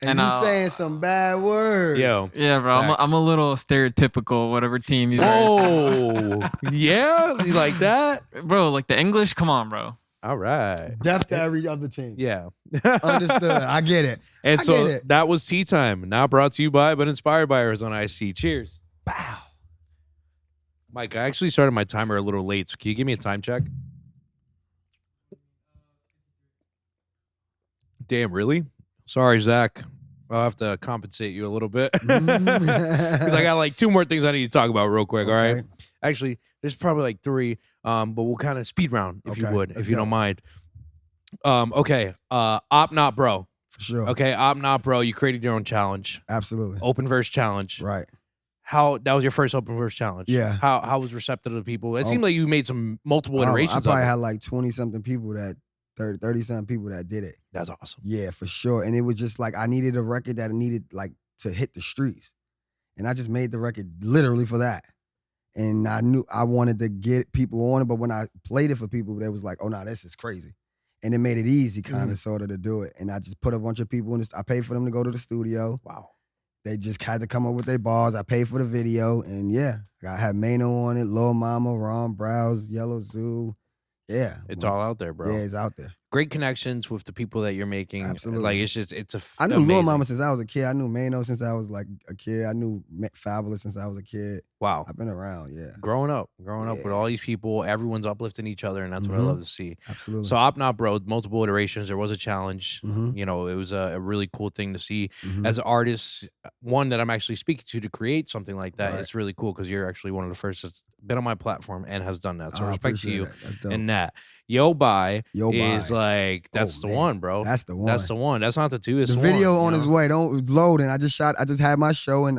And you saying some bad words. Yo. Yeah, bro. I'm a little stereotypical, whatever team you guys. Oh, yeah? You like that? Bro, like the English? Come on, bro. All right. Deaf to every other team. Yeah. Understood. I get it. And that was Tea Time. Now brought to you by, but inspired by Arizona IC. Cheers. Bow. Mike, I actually started my timer a little late, so can you give me a time check? Damn, really? Sorry, Zach. I'll have to compensate you a little bit. Because I got like 2 more things I need to talk about real quick, all right? Actually, there's probably like 3, but we'll kind of speed round, if you would, if you don't mind. Okay, Opp Not Bro. For sure. Okay, Opp Not Bro, you created your own challenge. Absolutely. Open verse challenge. Right. That was your first open verse challenge. Yeah. How was receptive to the people? It seemed like you made some multiple iterations. I probably had like 20-something people 30-something people that did it. That's awesome. Yeah, for sure. And it was just like I needed a record that needed like to hit the streets. And I just made the record literally for that. And I knew I wanted to get people on it, but when I played it for people, they was like, oh, no, this is crazy. And it made it easy kind of sort of to do it. And I just put a bunch of people in this. I paid for them to go to the studio. Wow. They just had to come up with their bars. I paid for the video. And yeah, I had Mayo on it, Lil Mama, Ron Browse, Yellow Zoo. Yeah. It's all out there, bro. Yeah, it's out there. Great connections with the people that you're making. Absolutely. Like, I knew Lil Mama since I was a kid. I knew Mayo since I was like a kid. I knew Fabulous since I was a kid. Wow. I've been around, yeah. Growing up with all these people, everyone's uplifting each other, and that's what I love to see. Absolutely. So Opp Not Bro, multiple iterations. There was a challenge. You know, it was a really cool thing to see. As an artist, one that I'm actually speaking to create something like that, it's really cool because you're actually one of the first that's been on my platform and has done that. So respect to you in that. Yo Baii is like, that's the one, bro. That's the one. That's the one. That's not the two. It's the video on his way. Don't loading. I just had my show in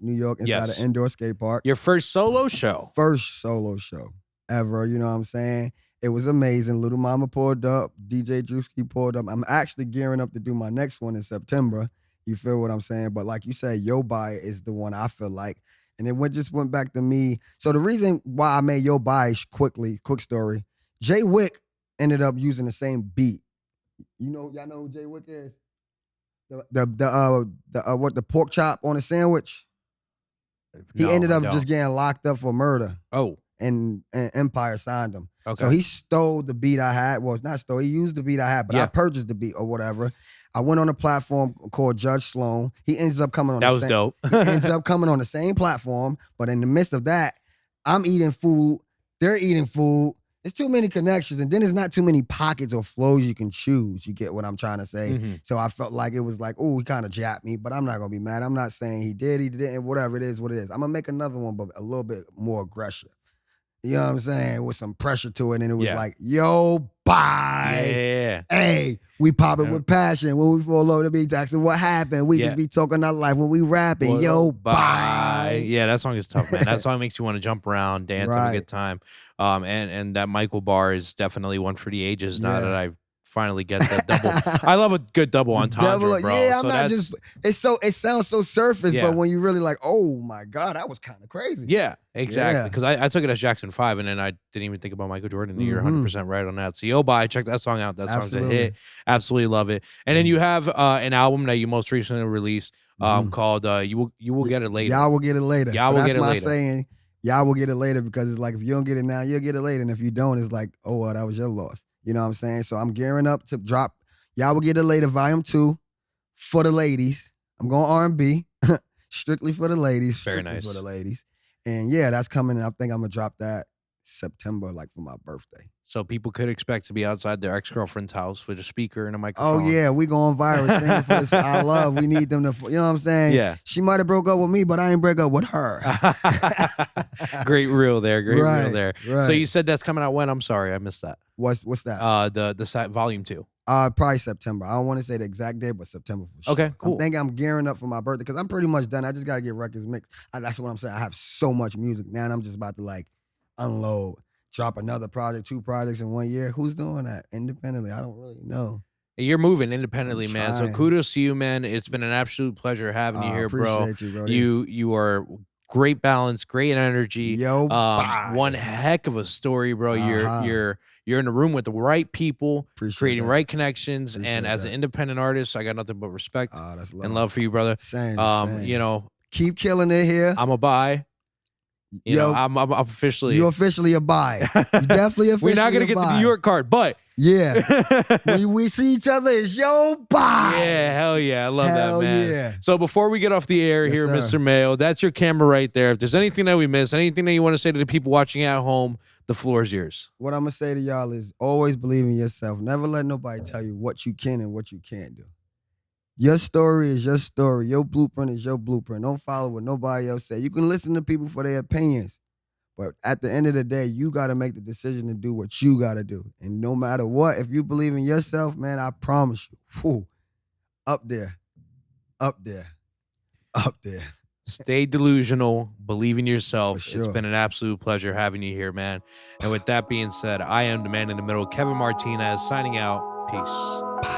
New York inside an indoor skate park. Your first solo show. First solo show ever. You know what I'm saying? It was amazing. Little Mama pulled up. DJ Drewski pulled up. I'm actually gearing up to do my next one in September. You feel what I'm saying? But like you said, Yo Baii is the one I feel like. And it just went back to me. So the reason why I made Yo Baii quick story, Jay Wick ended up using the same beat. Y'all know who Jay Wick is? The pork chop on a sandwich? He ended up just getting locked up for murder. Oh. And Empire signed him. Okay. So he stole the beat I had. Well, it's not stole. He used the beat I had, but I purchased the beat or whatever. I went on a platform called Judge Sloan. He ends up coming on that was dope. He ends up coming on the same platform, but in the midst of that, I'm eating food. They're eating food. There's too many connections, and then there's not too many pockets or flows you can choose. You get what I'm trying to say? Mm-hmm. So I felt like it was like, oh, he kind of japped me, but I'm not going to be mad. I'm not saying he didn't, whatever it is, what it is. I'm going to make another one, but a little bit more aggressive. You know what I'm saying? With some pressure to it. And it was like, Yo Baii. Yeah. Hey, we pop it with passion. When we fall over the beat, asking what happened. We just be talking our life when we rapping. Yo Baii. Yeah, that song is tough, man. That song makes you want to jump around, dance, have a good time. And that Michael bar is definitely one for the ages now that I've finally get that double. I love a good double entendre, bro. Yeah, I'm not just. It sounds so surface, but when you really like, oh my God, that was kind of crazy. Yeah, exactly. Because I took it as Jackson 5, and then I didn't even think about Michael Jordan. You're 100% right on that. So Yo Baii, check that song out. That song's a hit. Absolutely love it. And then you have an album that you most recently released called "You Will Get It Later." Y'all will get it later. Y'all will get it later. That's my saying. Y'all will get it later because it's like if you don't get it now, you'll get it later, and if you don't, it's like, oh well, that was your loss. You know what I'm saying? So I'm gearing up to drop Y'all Will Get It Later Volume 2 for the ladies. I'm going R&B, strictly for the ladies. Very nice. For the ladies. And yeah, that's coming. I think I'm going to drop that September, like for my birthday. So people could expect to be outside their ex-girlfriend's house with a speaker and a microphone. Oh yeah, we going viral singing for this I love. We need them to, you know what I'm saying? Yeah. She might have broke up with me, but I ain't break up with her. Great reel there. Great reel there. Right. So you said that's coming out when? I'm sorry, I missed that. What's that? The Volume 2. Probably September. I don't want to say the exact date, but September for sure. Okay, cool. I think I'm gearing up for my birthday because I'm pretty much done. I just got to get records mixed. That's what I'm saying. I have so much music now, and I'm just about to like unload, drop another project, 2 projects in 1 year. Who's doing that independently? I don't really know. You're moving independently, man. So kudos to you, man. It's been an absolute pleasure having you here, bro. Appreciate you, bro. You are great balance, great energy. Yo, Baii. One heck of a story, bro. You're in the room with the right people, creating right connections, and as an independent artist, I got nothing but respect and love for you, brother. Same. You know, keep killing it here. I'm a Baii. You know, I'm officially. You're officially a Baii. You definitely officially. We're not gonna get the New York card, but when we see each other, it's Yo Baii. Yeah, hell yeah, I love that, man. Yeah. So before we get off the air here, Mr. Mayo, that's your camera right there. If there's anything that we missed, anything that you want to say to the people watching at home, the floor is yours. What I'm gonna say to y'all is always believe in yourself. Never let nobody tell you what you can and what you can't do. Your story is your story. Your blueprint is your blueprint. Don't follow what nobody else say. You can listen to people for their opinions, but at the end of the day, you got to make the decision to do what you got to do. And no matter what, if you believe in yourself, man, I promise you, up there. Stay delusional. Believe in yourself. For sure. It's been an absolute pleasure having you here, man. And with that being said, I am the man in the middle, Kevin Martinez, signing out. Peace.